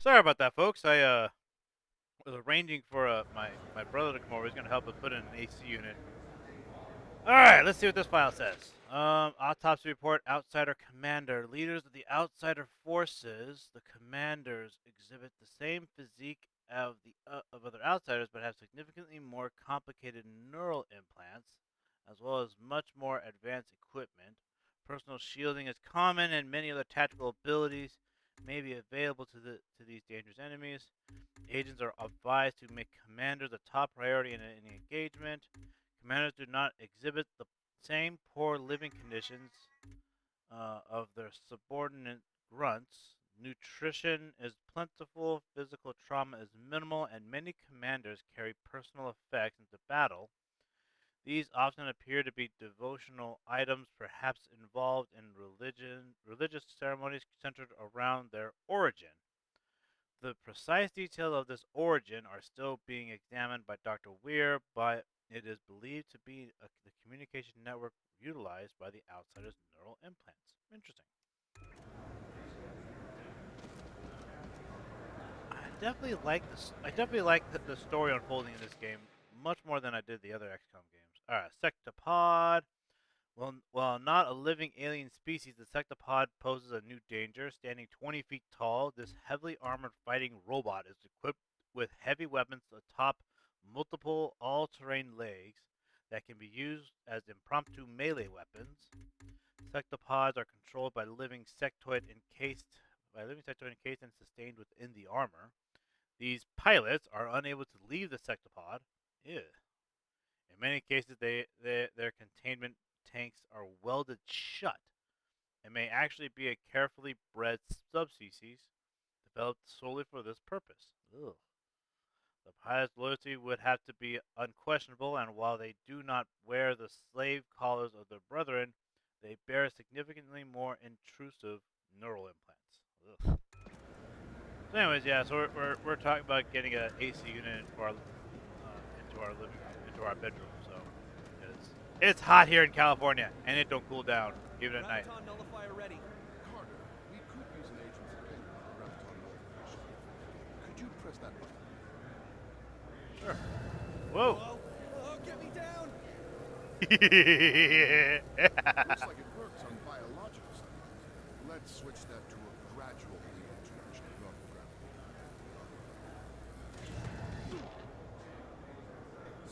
Sorry about that, folks. I was arranging for my brother to come over. He's gonna help us put in an AC unit. All right, let's see what this file says. Autopsy report. Outsider commander. Leaders of the outsider forces. The commanders exhibit the same physique of other outsiders, but have significantly more complicated neural implants, as well as much more advanced equipment. Personal shielding is common, and many other tactical abilities may be available to these dangerous enemies. Agents are advised to make commanders a top priority in any engagement. Commanders do not exhibit the same poor living conditions of their subordinate grunts. Nutrition is plentiful, physical trauma is minimal, and many commanders carry personal effects into battle. These often appear to be devotional items, perhaps involved in religious ceremonies centered around their origin. The precise details of this origin are still being examined by Dr. Weir, but it is believed to be the communication network utilized by the Outsider's neural implants. Interesting. I definitely like the story unfolding in this game much more than I did the other XCOM games. All right, Sectopod. While not a living alien species, the Sectopod poses a new danger. Standing 20 feet tall, this heavily armored fighting robot is equipped with heavy weapons atop multiple all-terrain legs that can be used as impromptu melee weapons. Sectopods are controlled by living sectoid encased and sustained within the armor. These pilots are unable to leave the sectopod. Ew. In many cases, their containment tanks are welded shut and may actually be a carefully bred subspecies developed solely for this purpose. Ugh. The pilot's loyalty would have to be unquestionable, and while they do not wear the slave collars of their brethren, they bear significantly more intrusive neural implants. Ugh. So anyways, yeah, so we're talking about getting an AC unit for our, into our into our bedroom. So it's hot here in California, and it don't cool down even at night. Graviton nullifier ready. Carter, we could use an agent's opinion on graviton nullification. Could you press that button? Sure. Whoa. Oh, get me down! Looks like it works on biological studies. Let's switch that to a gradual reintroduction of normal gravity.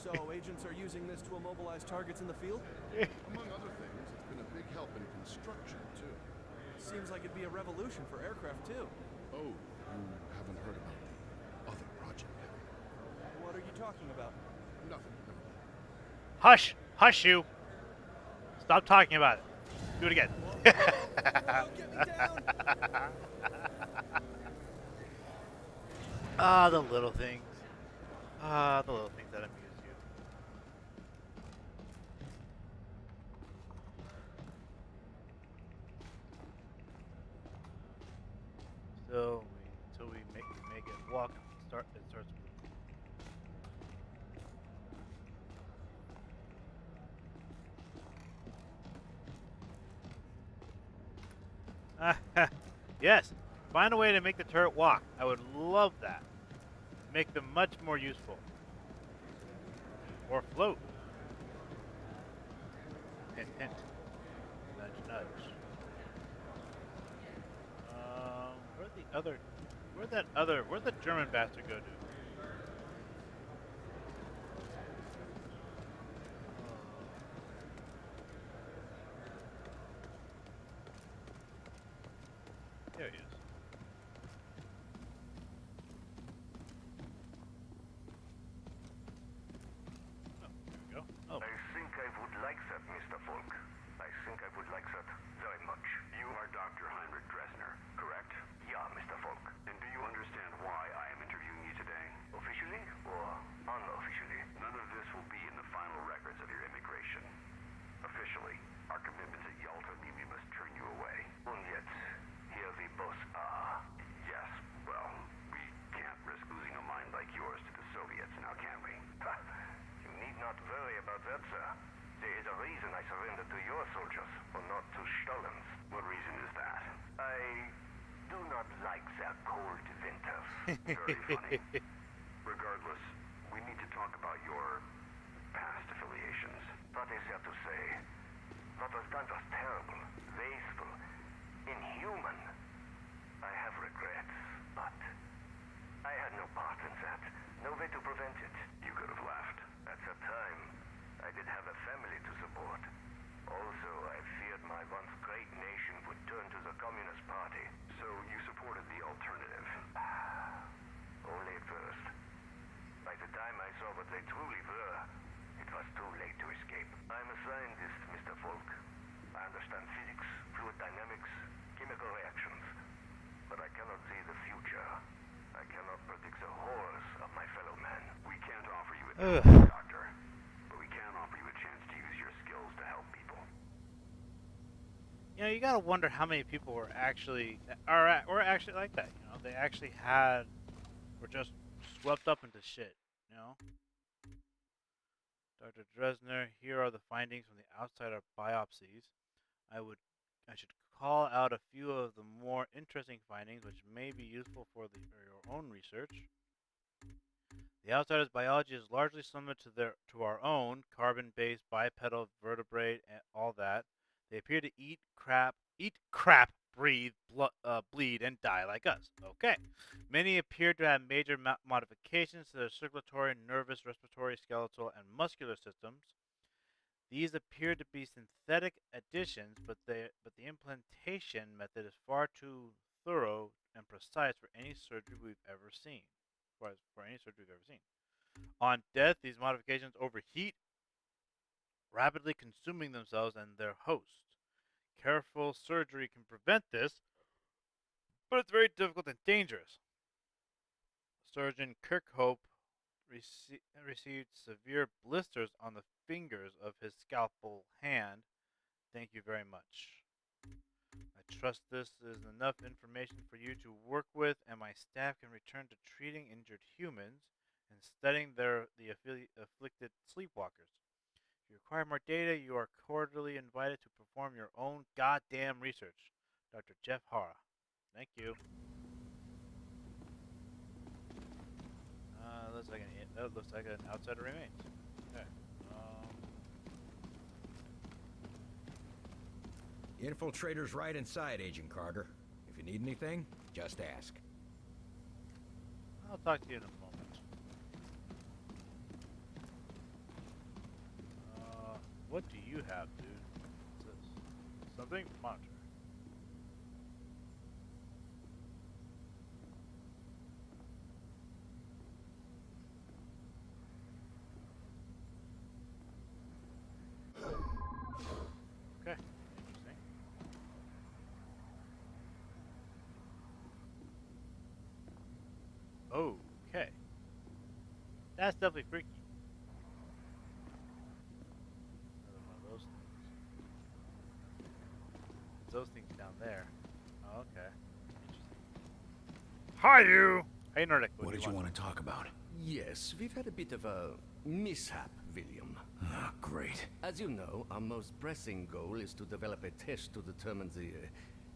So, agents are using this to immobilize targets in the field? Among other things, it's been a big help in construction, too. Seems like it'd be a revolution for aircraft, too. Oh, you haven't heard about the other project, have you? What are you talking about? Nothing. Hush! Hush you! Stop talking about it. Do it again. Get me down! Ah, the little things. Ah, the little things that amuse you. So until we make it walk, it starts moving. Yes, find a way to make the turret walk. I would love that. Make them much more useful. Or float. Hint, hint. Nudge, nudge. Where'd the German bastard go to? There he is. Oh, there we go. Oh. I think I would like that, Mr. Falk. I think I would like that very much. You are Dr. Heinrich Dressner, correct? Yeah, Mr. Falk. And do you understand why I am interviewing you today? like their cold winters. Very funny. Regardless, we need to talk about your past affiliations. What is there to say? What was done was terrible, wasteful, inhuman. I have regrets, but I had no part in that. No way to prevent it. You could have left. At the time, I did have a family to support. Also, I feared my once great nation would turn to the Communist Party. So you supported the alternative? Only at first. By the time I saw what they truly were, it was too late to escape. I'm a scientist, Mr. Folk. I understand physics, fluid dynamics, chemical reactions. But I cannot see the future. I cannot predict the horrors of my fellow man. We can't offer you advice, Doctor. But we can offer you a chance to use your skills to help people. You know, you gotta wonder how many people were actually like that. You know, they actually were just swept up into shit. You know, Dr. Dresner, here are the findings from the outsider biopsies. I should call out a few of the more interesting findings, which may be useful for your own research. The outsider's biology is largely similar to our own, carbon-based, bipedal, vertebrate, and all that. They appear to eat crap, breathe, bleed, and die like us. Okay. Many appear to have major modifications to their circulatory, nervous, respiratory, skeletal, and muscular systems. These appear to be synthetic additions, but the implantation method is far too thorough and precise for any surgery we've ever seen. For any surgery we've ever seen. On death, these modifications overheat, rapidly consuming themselves and their host. Careful surgery can prevent this, but it's very difficult and dangerous. Surgeon Kirkhope received severe blisters on the fingers of his scalpel hand. Thank you very much. I trust this is enough information for you to work with, and my staff can return to treating injured humans and studying the afflicted sleepwalkers. If you require more data, you are cordially invited to perform your own goddamn research. Dr. Jeff Hara. Thank you. That looks like an outsider remains. Okay. Infiltrator's right inside, Agent Carter. If you need anything, just ask. I'll talk to you in a moment. What do you have, dude? What's this? Something? Monitor. Okay, interesting. Okay. That's definitely freaky. Another one of those things. It's those things down there. Oh, okay. Interesting. Hi, you! Hey, Nordic. What did you want to talk about? Yes, we've had a bit of a mishap, William. Ah, great. As you know, our most pressing goal is to develop a test to determine the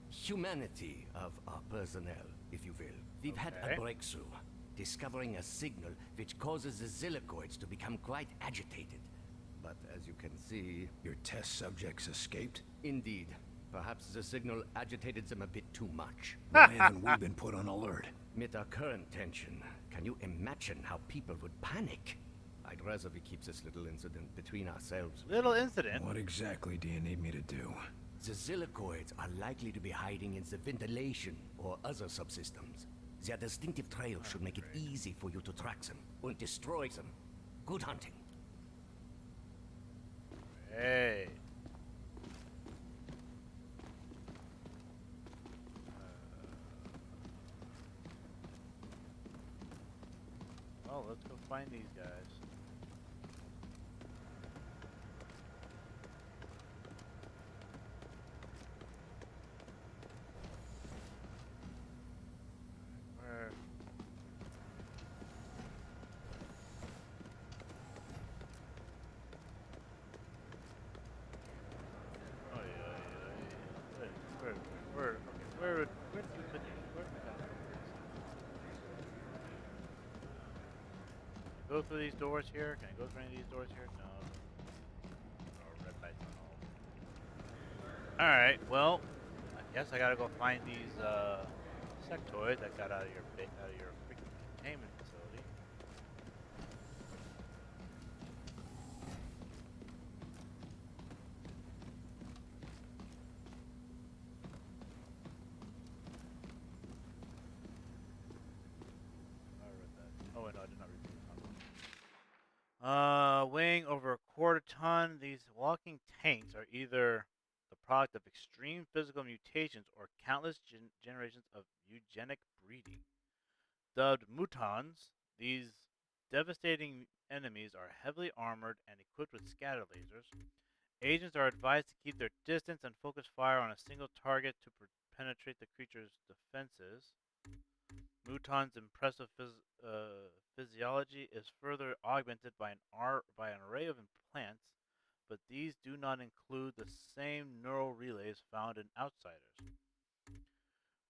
humanity of our personnel, if you will. We've had a breakthrough, discovering a signal which causes the zillicoids to become quite agitated. But as you can see... Your test subjects escaped? Indeed. Perhaps the signal agitated them a bit too much. Why haven't we been put on alert? With our current tension, can you imagine how people would panic? I'd rather we keep this little incident between ourselves. Little incident? What exactly do you need me to do? The zillicoids are likely to be hiding in the ventilation or other subsystems. Their distinctive trail should make it easy for you to track them and destroy them. Good hunting. Hey. Well, let's go find these guys. Where? Oh yeah. Where did we put these? Where did we go? go through these doors here? Can I go through any of these doors here? No. Oh, red lights on all. Alright, well, I guess I gotta go find these sectoids that got out of your freaking containment facility. I read that. Oh wait, no, I did not read that. Weighing over a quarter ton, these walking tanks are either the product of extreme physical mutations or countless generations of eugenic breeding. Dubbed mutons, these devastating enemies are heavily armored and equipped with scatter lasers. Agents are advised to keep their distance and focus fire on a single target to penetrate the creature's defenses. Muton's impressive physiology is further augmented by an array of implants, but these do not include the same neural relays found in outsiders.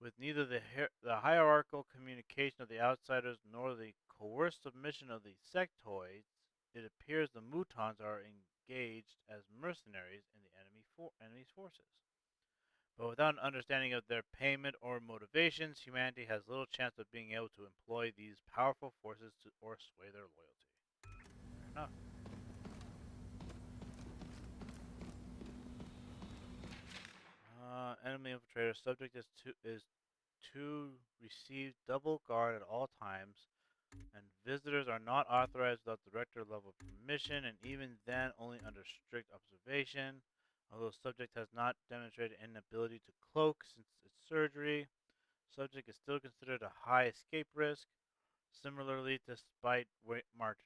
With neither the hierarchical communication of the outsiders nor the coerced submission of the sectoids, it appears the mutons are engaged as mercenaries in the enemy's forces. But without an understanding of their payment or motivations, humanity has little chance of being able to employ these powerful forces or sway their loyalty. Fair enough. Enemy infiltrator subject is to receive double guard at all times, and visitors are not authorized without director level permission, and even then only under strict observation. Although subject has not demonstrated an ability to cloak since its surgery, subject is still considered a high escape risk. Similarly, despite marked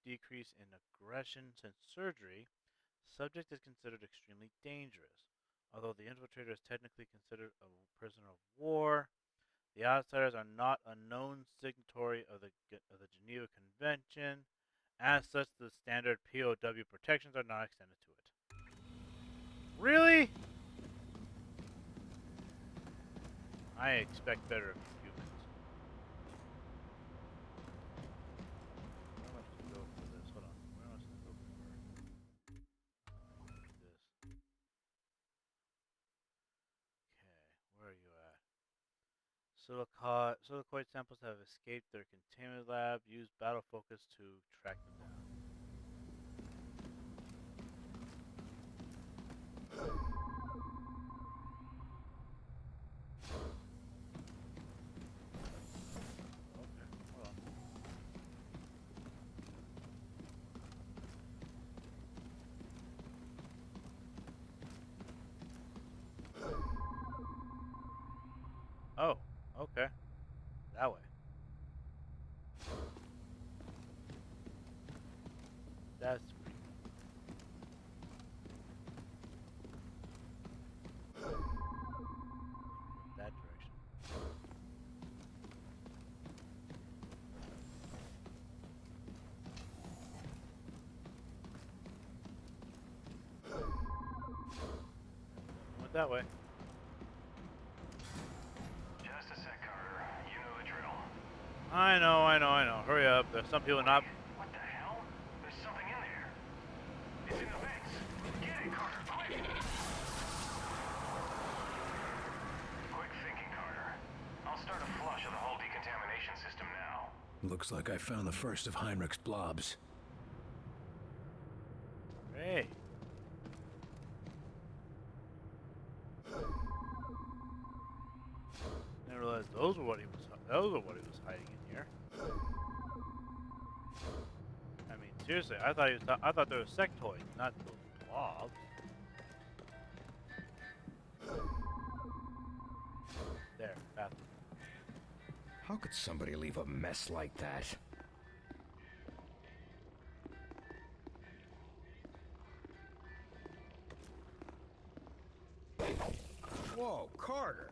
decrease in aggression since surgery, subject is considered extremely dangerous. Although the infiltrator is technically considered a prisoner of war, the outsiders are not a known signatory of the Geneva Convention. As such, the standard POW protections are not extended to it. Really? I expect better of humans. Where am I supposed to go for this? Hold on. Where am I supposed to go for this? Okay, where are you at? Silicoid samples have escaped their containment lab. Use battle focus to track them down. Okay, hold on. Oh, okay. That way. That's pretty good. Went that direction. Went that way. Just a sec, Carter. You know the drill. I know. Hurry up. There's some people not. What the hell? There's something in there. It's in the vents. Get it, Carter, quick! Quick thinking, Carter. I'll start a flush of the whole decontamination system now. Looks like I found the first of Heinrich's blobs. Hey. Didn't realize those were what he was hiding in here. I mean, seriously, I thought there were sectoids, not those blobs. There, bathroom. How could somebody leave a mess like that? Whoa, Carter!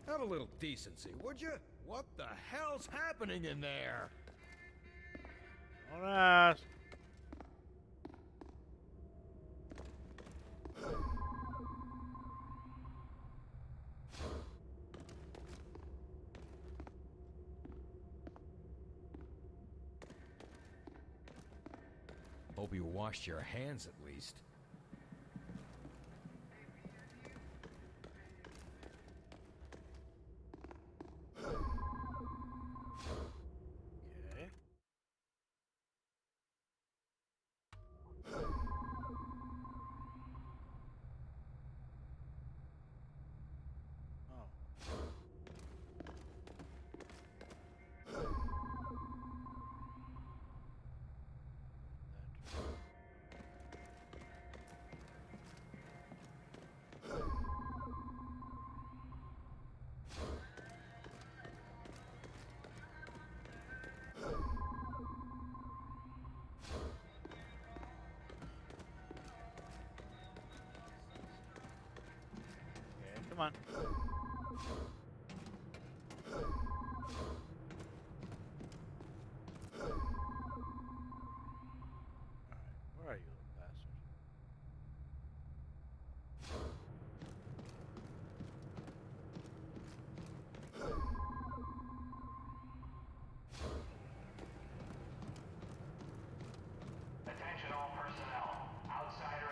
Have a little decency, would you? What the hell's happening in there? Don't ask. Hope you washed your hands at least. Okay. Oh. Okay, come on. Alright, where are you, little bastard? Attention all personnel. Outsider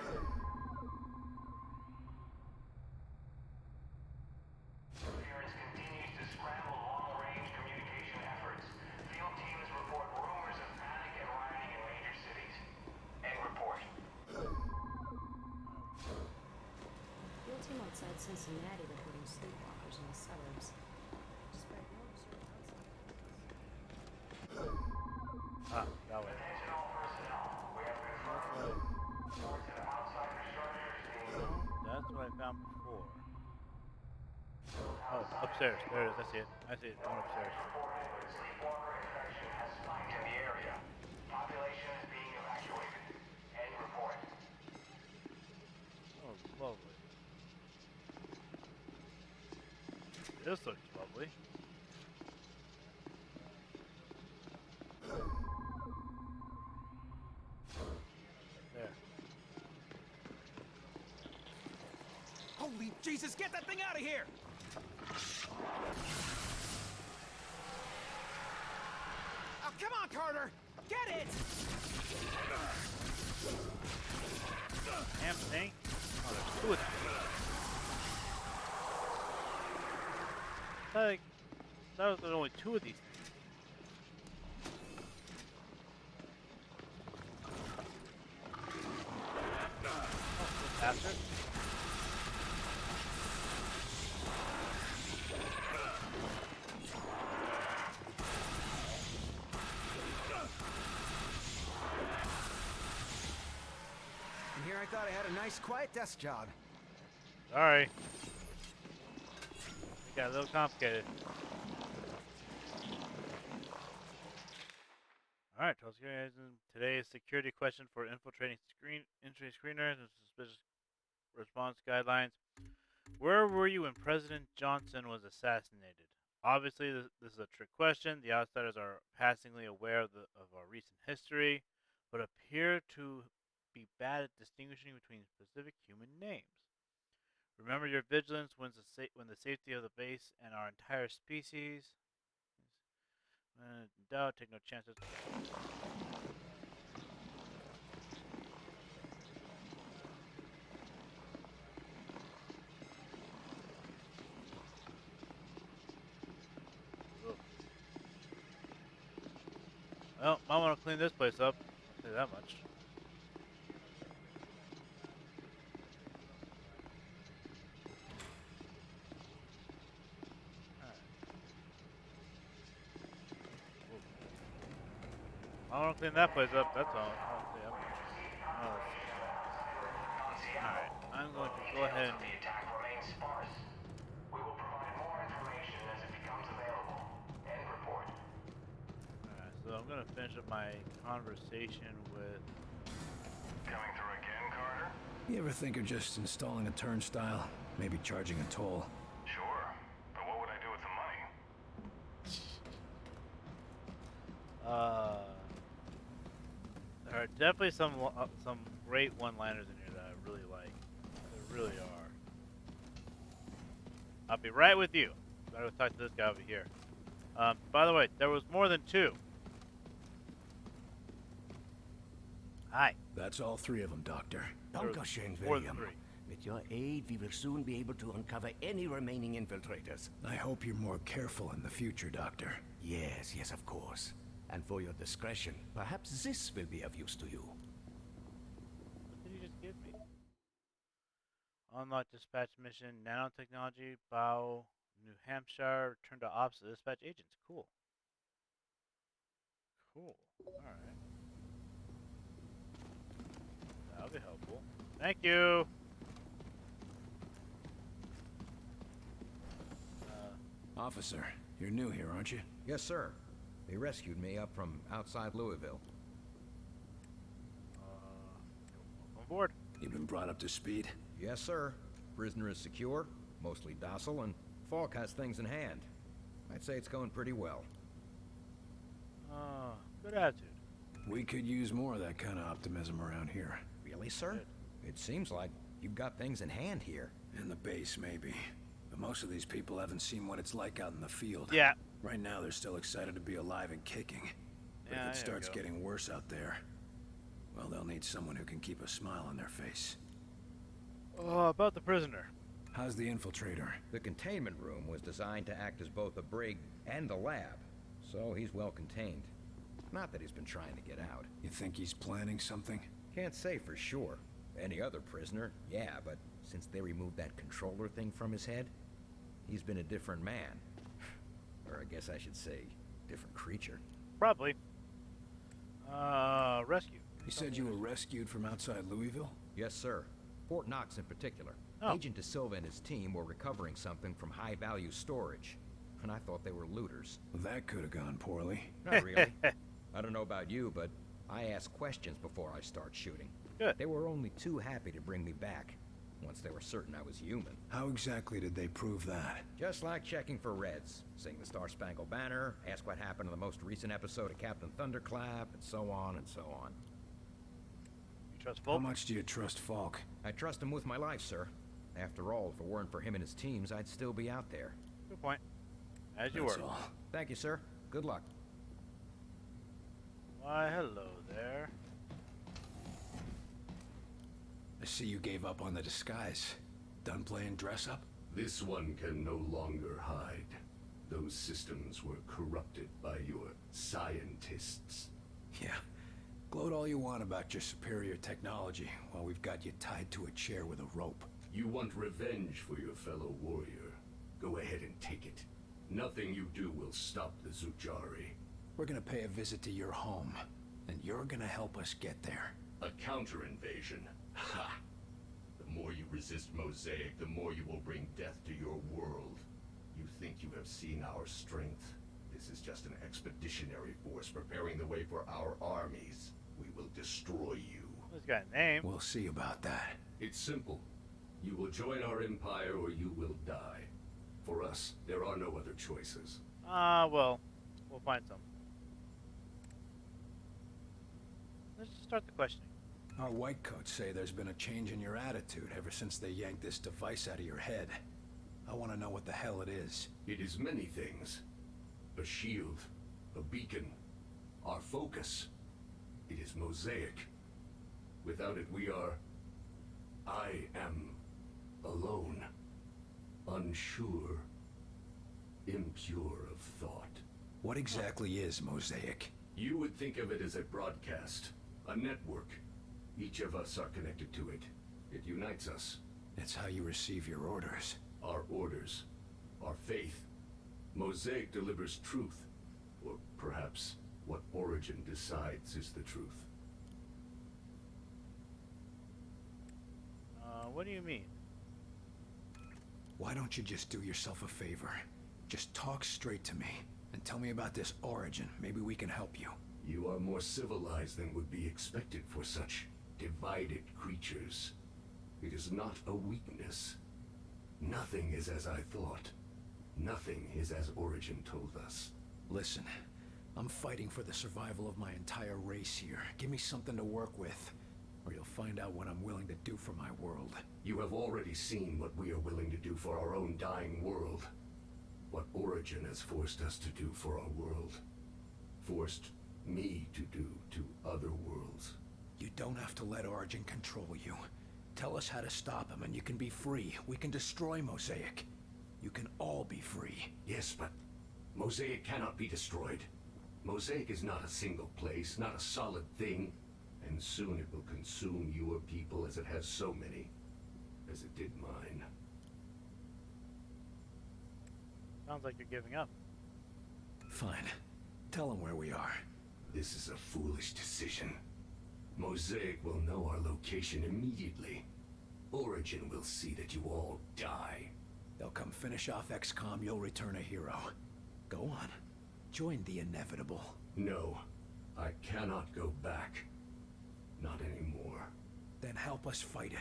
interference continues to scramble long-range communication efforts. Field teams report rumors of panic and rioting in major cities. End report. Field team outside Cincinnati reporting sleepwalkers in the suburbs. Despite no observed Ah, that way. Attention all personnel. We have confirmed reports of outsider structures being That's what I found before. Oh, upstairs. There it is. I see it. I see it. I went upstairs. sleepwalker infection has spiked in the area. Population is being evacuated. End report. Oh, lovely. This looks lovely. There. Holy Jesus, get that thing out of here! Oh, come on, Carter! Get it! Damn thing. Oh, there's two of them. Like, there's only two of these things. Oh, bastard. And here I thought I had a nice, quiet desk job. Sorry. It got a little complicated. Alright, today's security question for infiltrating entry screeners and suspicious response guidelines. Where were you when President Johnson was assassinated? Obviously, this is a trick question. The outsiders are passingly aware of our recent history, but appear to be bad at distinguishing between specific human names. Remember your vigilance when the safety of the base and our entire species. When in doubt, take no chances. Well, might want to clean this place up. I'll say that much. I want to clean that place up, that's all. Alright, I'm going to go ahead and... The attack remains sparse. We will provide more information as it becomes available. End report. Alright, so I'm going to finish up my conversation with... Coming through again, Carter? You ever think of just installing a turnstile? Maybe charging a toll? Sure. But what would I do with the money? There are definitely some great one-liners in here that I really like. There really are. I'll be right with you. I gotta talk to this guy over here. By the way, there was more than two. Hi. That's all 3 of them, Doctor. Dankeschön, More than William. 3. With your aid, we will soon be able to uncover any remaining infiltrators. I hope you're more careful in the future, Doctor. Yes, yes, of course. And for your discretion, perhaps this will be of use to you. What did he just give me? Unlock dispatch mission, nanotechnology, Bow, New Hampshire, return to ops, dispatch agents. Cool. Cool. Alright. That'll be helpful. Thank you! Officer, you're new here, aren't you? Yes, sir. They rescued me up from outside Louisville. On board. You've been brought up to speed? Yes, sir. Prisoner is secure, mostly docile, and Falk has things in hand. I'd say it's going pretty well. Good attitude. We could use more of that kind of optimism around here. Really, sir? It seems like you've got things in hand here. In the base, maybe. But most of these people haven't seen what it's like out in the field. Yeah. Right now, they're still excited to be alive and kicking. But Yeah, if it there we starts go. getting worse out there, well, they'll need someone who can keep a smile on their face. About the prisoner. How's the infiltrator? The containment room was designed to act as both a brig and a lab, so he's well contained. Not that he's been trying to get out. You think he's planning something? Can't say for sure. Any other prisoner, yeah, but since they removed that controller thing from his head, he's been a different man. Or I guess I should say, different creature. Probably. Rescue. You said you were rescued from outside Louisville? Yes, sir. Fort Knox in particular. Oh. Agent De Silva and his team were recovering something from high-value storage, and I thought they were looters. Well, that could have gone poorly. Not really. I don't know about you, but I ask questions before I start shooting. Good. They were only too happy to bring me back, once they were certain I was human. How exactly did they prove that? Just like checking for Reds. Sing the Star-Spangled Banner, ask what happened in the most recent episode of Captain Thunderclap, and so on and so on. You trust How Falk? much do you trust Falk? I trust him with my life, sir. After all, if it weren't for him and his teams, I'd still be out there. Good point. As you That's were. all. Thank you, sir. Good luck. Why, hello there. I see you gave up on the disguise. Done playing dress-up? This one can no longer hide. Those systems were corrupted by your scientists. Yeah. Gloat all you want about your superior technology while we've got you tied to a chair with a rope. You want revenge for your fellow warrior. Go ahead and take it. Nothing you do will stop the Zujari. We're gonna pay a visit to your home, and you're gonna help us get there. A counter-invasion. Ha! The more you resist Mosaic, the more you will bring death to your world. You think you have seen our strength? This is just an expeditionary force preparing the way for our armies. We will destroy you. This got a name. We'll see about that. It's simple. You will join our empire or you will die. For us, there are no other choices. Well, we'll find some. Let's just start the questioning. Our whitecoats say there's been a change in your attitude ever since they yanked this device out of your head. I want to know what the hell it is. It is many things. A shield, a beacon, our focus. It is Mosaic. Without it, we are... I am alone, unsure, impure of thought. What exactly is Mosaic? You would think of it as a broadcast, a network. Each of us are connected to it. It unites us. It's how you receive your orders. Our orders, our faith. Mosaic delivers truth, or perhaps what Origin decides is the truth. What do you mean? Why don't you just do yourself a favor? Just talk straight to me, and tell me about this Origin. Maybe we can help you. You are more civilized than would be expected for such divided creatures. It is not a weakness. Nothing is as I thought. Nothing is as Origin told us. Listen, I'm fighting for the survival of my entire race here. Give me something to work with, or you'll find out what I'm willing to do for my world. You have already seen what we are willing to do for our own dying world. What Origin has forced us to do for our world. Forced me to do to other worlds. You don't have to let Origin control you. Tell us how to stop him and you can be free. We can destroy Mosaic. You can all be free. Yes, but Mosaic cannot be destroyed. Mosaic is not a single place, not a solid thing. And soon it will consume your people as it has so many. As it did mine. Sounds like you're giving up. Fine. Tell him where we are. This is a foolish decision. Mosaic will know our location immediately. Origin will see that you all die. They'll come finish off XCOM, you'll return a hero. Go on. Join the inevitable. No. I cannot go back. Not anymore. Then help us fight it.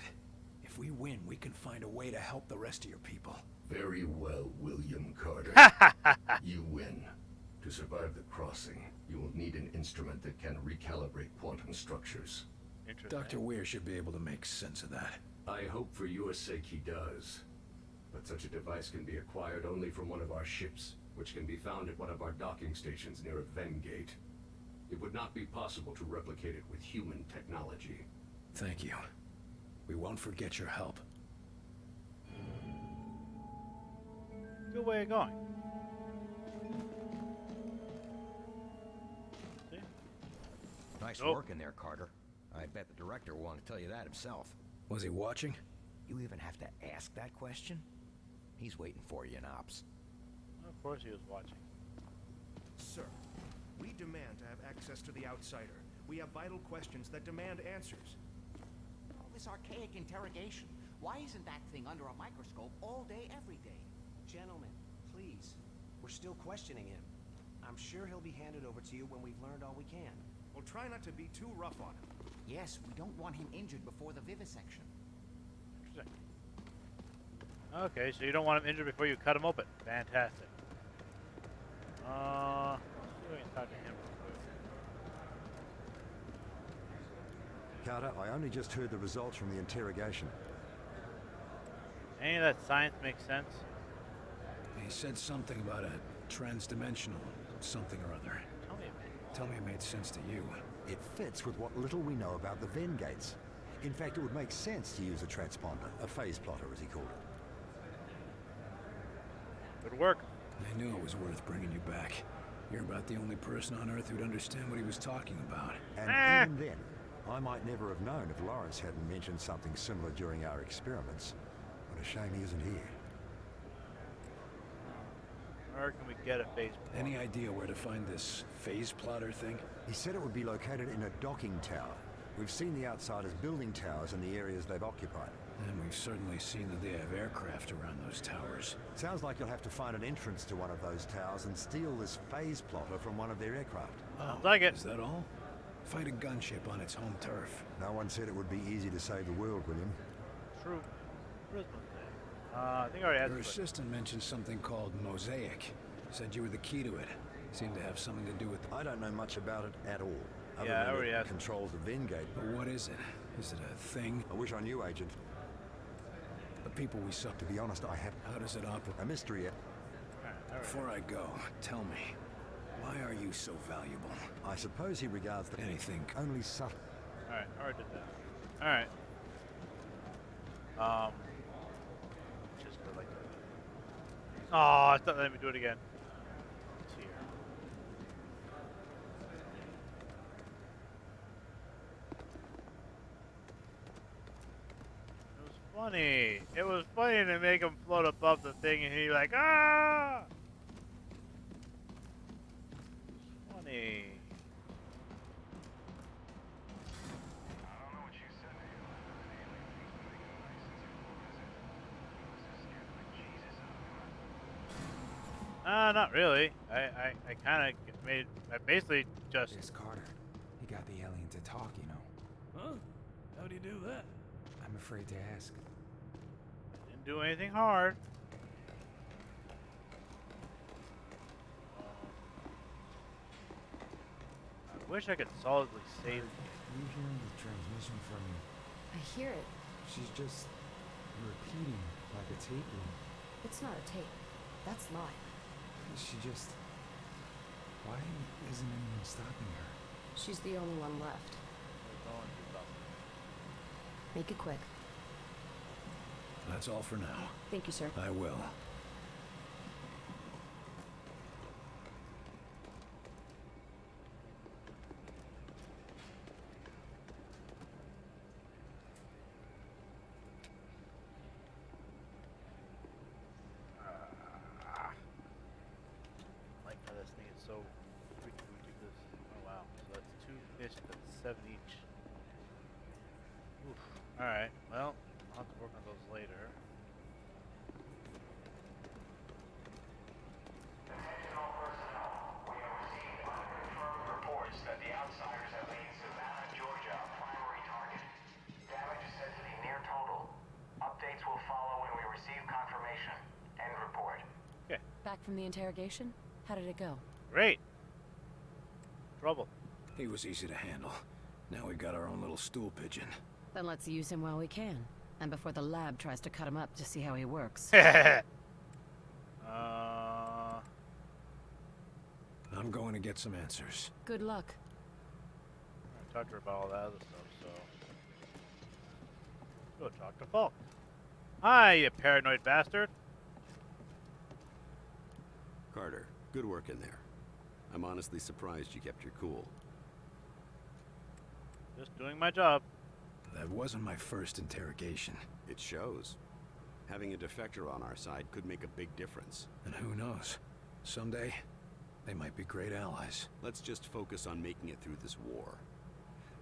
If we win, we can find a way to help the rest of your people. Very well, William Carter. You win. To survive the crossing, you will need an instrument that can recalibrate quantum structures. Dr. Weir should be able to make sense of that. I hope for your sake he does. But such a device can be acquired only from one of our ships, which can be found at one of our docking stations near a Ven gate. It would not be possible to replicate it with human technology. Thank you. We won't forget your help. Good way of going. See? Nice work in there, Carter. I bet the director will want to tell you that himself. Was he watching? You even have to ask that question? He's waiting for you in Ops. Of course he was watching. Sir, we demand to have access to the Outsider. We have vital questions that demand answers. All this archaic interrogation. Why isn't that thing under a microscope all day, every day? Gentlemen, please. We're still questioning him. I'm sure he'll be handed over to you when we've learned all we can. Well, try not to be too rough on him. Yes, we don't want him injured before the vivisection. Interesting. Okay, so you don't want him injured before you cut him open. Fantastic. Let's see if we can talk to him real quick. Carter, I only just heard the results from the interrogation. Any of that science makes sense? He said something about a transdimensional something or other. Tell me it made sense to you. It fits with what little we know about the Ven gates. In fact, it would make sense to use a transponder, a phase plotter as he called it. Good work. I knew it was worth bringing you back. You're about the only person on Earth who'd understand what he was talking about. And even then, I might never have known if Lawrence hadn't mentioned something similar during our experiments. What a shame he isn't here. Where can we get a phase plotter? Any idea where to find this phase plotter thing? He said it would be located in a docking tower. We've seen the Outsiders building towers in the areas they've occupied. And we've certainly seen that they have aircraft around those towers. Sounds like you'll have to find an entrance to one of those towers and steal this phase plotter from one of their aircraft. Sounds like it. Is that all? Fight a gunship on its home turf. No one said it would be easy to save the world, William. True. I think I already had Your this. assistant mentioned something called Mosaic. Said you were the key to it. Seemed to have something to do with... I don't know much about it at all. Yeah, I already it asked. controls the Ven gate. But what is it? Is it a thing? I wish I knew, Agent. The people we saw... To be honest, I have... How does it operate? A mystery. Before I go, tell me, why are you so valuable? I suppose he regards the... Anything. Only subtle. Alright, I already did that. Alright. Just go like that. Oh, it's not letting me do it again. It's here. It was funny. It was funny to make him float above the thing and he'd be like, ah! It was funny. Not really. I kind of made. I basically just. It's Carter. He got the alien to talk, you know. Huh? How'd he do that? I'm afraid to ask. Didn't do anything hard. I wish I could solidly save it. You hearing the transmission from me? I hear it. She's just repeating like a tape loop. It's not a tape. That's live. She just... Why isn't anyone stopping her? She's the only one left. We're going to Make it quick. That's all for now. Thank you, sir. I will. I like how this thing is so freaking ridiculous. Oh wow. So that's 2 fish, that's 7 each. Oof. Alright, well, I'll have to work on those later. Reports that the outsiders have made Savannah, Georgia a primary target. Damage is said to be near total. Updates will follow when we receive confirmation. End report. Okay. Back from the interrogation? How did it go? Great. Trouble. He was easy to handle. Now we got our own little stool pigeon. Then let's use him while we can. And before the lab tries to cut him up to see how he works. I'm going to get some answers. Good luck. I talked to her about all that other stuff, so. Go talk to Falk. Hi, you paranoid bastard. Carter, good work in there. I'm honestly surprised you kept your cool. Just doing my job. That wasn't my first interrogation. It shows. Having a defector on our side could make a big difference. And who knows? Someday, they might be great allies. Let's just focus on making it through this war.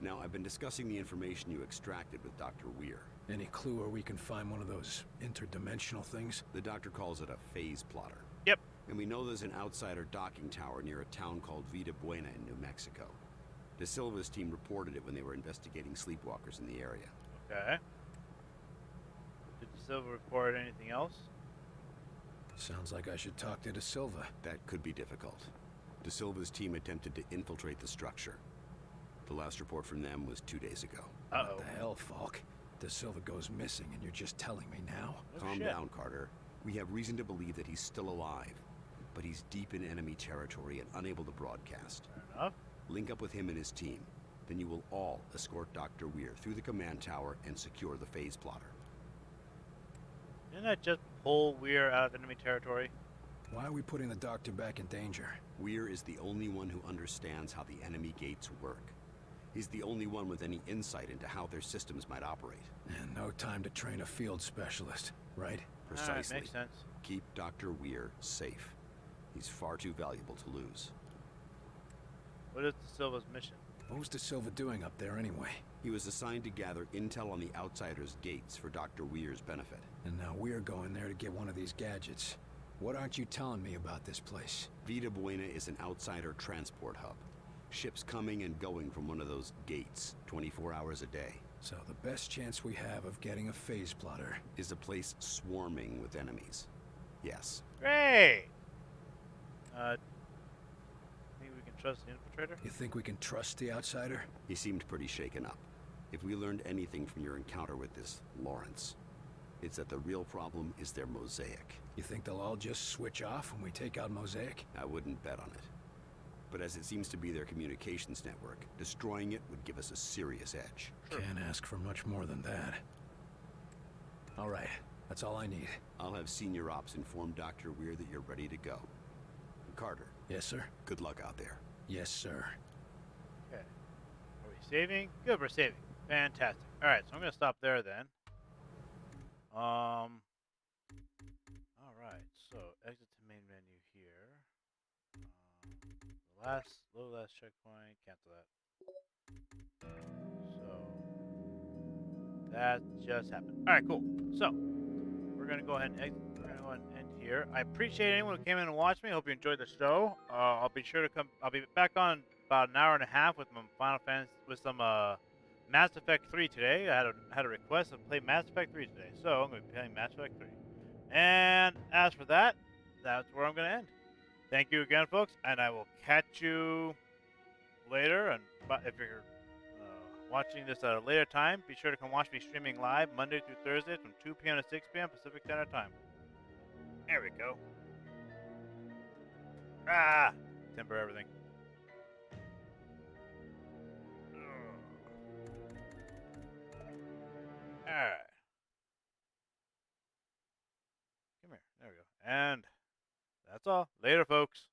Now, I've been discussing the information you extracted with Dr. Weir. Any clue where we can find one of those interdimensional things? The doctor calls it a phase plotter. Yep. And we know there's an outsider docking tower near a town called Vida Buena in New Mexico. De Silva's team reported it when they were investigating sleepwalkers in the area. Okay. Did De Silva report anything else? Sounds like I should talk to De Silva. That could be difficult. De Silva's team attempted to infiltrate the structure. The last report from them was 2 days ago. What the hell, Falk? De Silva goes missing and you're just telling me now? Calm down, Carter. We have reason to believe that he's still alive. But he's deep in enemy territory and unable to broadcast. Fair enough. Link up with him and his team. Then you will all escort Dr. Weir through the command tower and secure the phase plotter. Didn't that just pull Weir out of enemy territory? Why are we putting the doctor back in danger? Weir is the only one who understands how the enemy gates work. He's the only one with any insight into how their systems might operate. And no time to train a field specialist, right? Precisely. Makes sense. Keep Dr. Weir safe. He's far too valuable to lose. What is De Silva's mission? What was De Silva doing up there anyway? He was assigned to gather intel on the Outsiders' gates for Dr. Weir's benefit. And now we're going there to get one of these gadgets. What aren't you telling me about this place? Vida Buena is an outsider transport hub. Ships coming and going from one of those gates, 24 hours a day. So the best chance we have of getting a phase plotter is a place swarming with enemies. Yes. Great! Think we can trust the infiltrator? You think we can trust the outsider? He seemed pretty shaken up. If we learned anything from your encounter with this Lawrence, it's that the real problem is their mosaic. You think they'll all just switch off when we take out Mosaic? I wouldn't bet on it. But as it seems to be their communications network, destroying it would give us a serious edge. Sure. Can't ask for much more than that. All right, that's all I need. I'll have Senior Ops inform Dr. Weir that you're ready to go. Carter. Yes, sir? Good luck out there. Yes, sir. Okay. Are we saving? Good, we're saving. Fantastic. Alright, so I'm going to stop there then. Alright, so exit to main menu here. Low last checkpoint, cancel that. So, that just happened. Alright, cool. So, we're going to go ahead and exit. We're going to go ahead and end here. I appreciate anyone who came in and watched me. Hope you enjoyed the show. I'll be sure to come. I'll be back on about an hour and a half with my Final Fantasy, with some Mass Effect 3 today. I had a request to play Mass Effect 3 today, so I'm going to be playing Mass Effect 3. And as for that, that's where I'm going to end. Thank you again, folks, and I will catch you later. And if you're watching this at a later time, be sure to come watch me streaming live Monday through Thursday from 2 p.m. to 6 p.m. Pacific Standard Time. There we go. Timber everything. right. Come here. There we go. And that's all. Later, folks.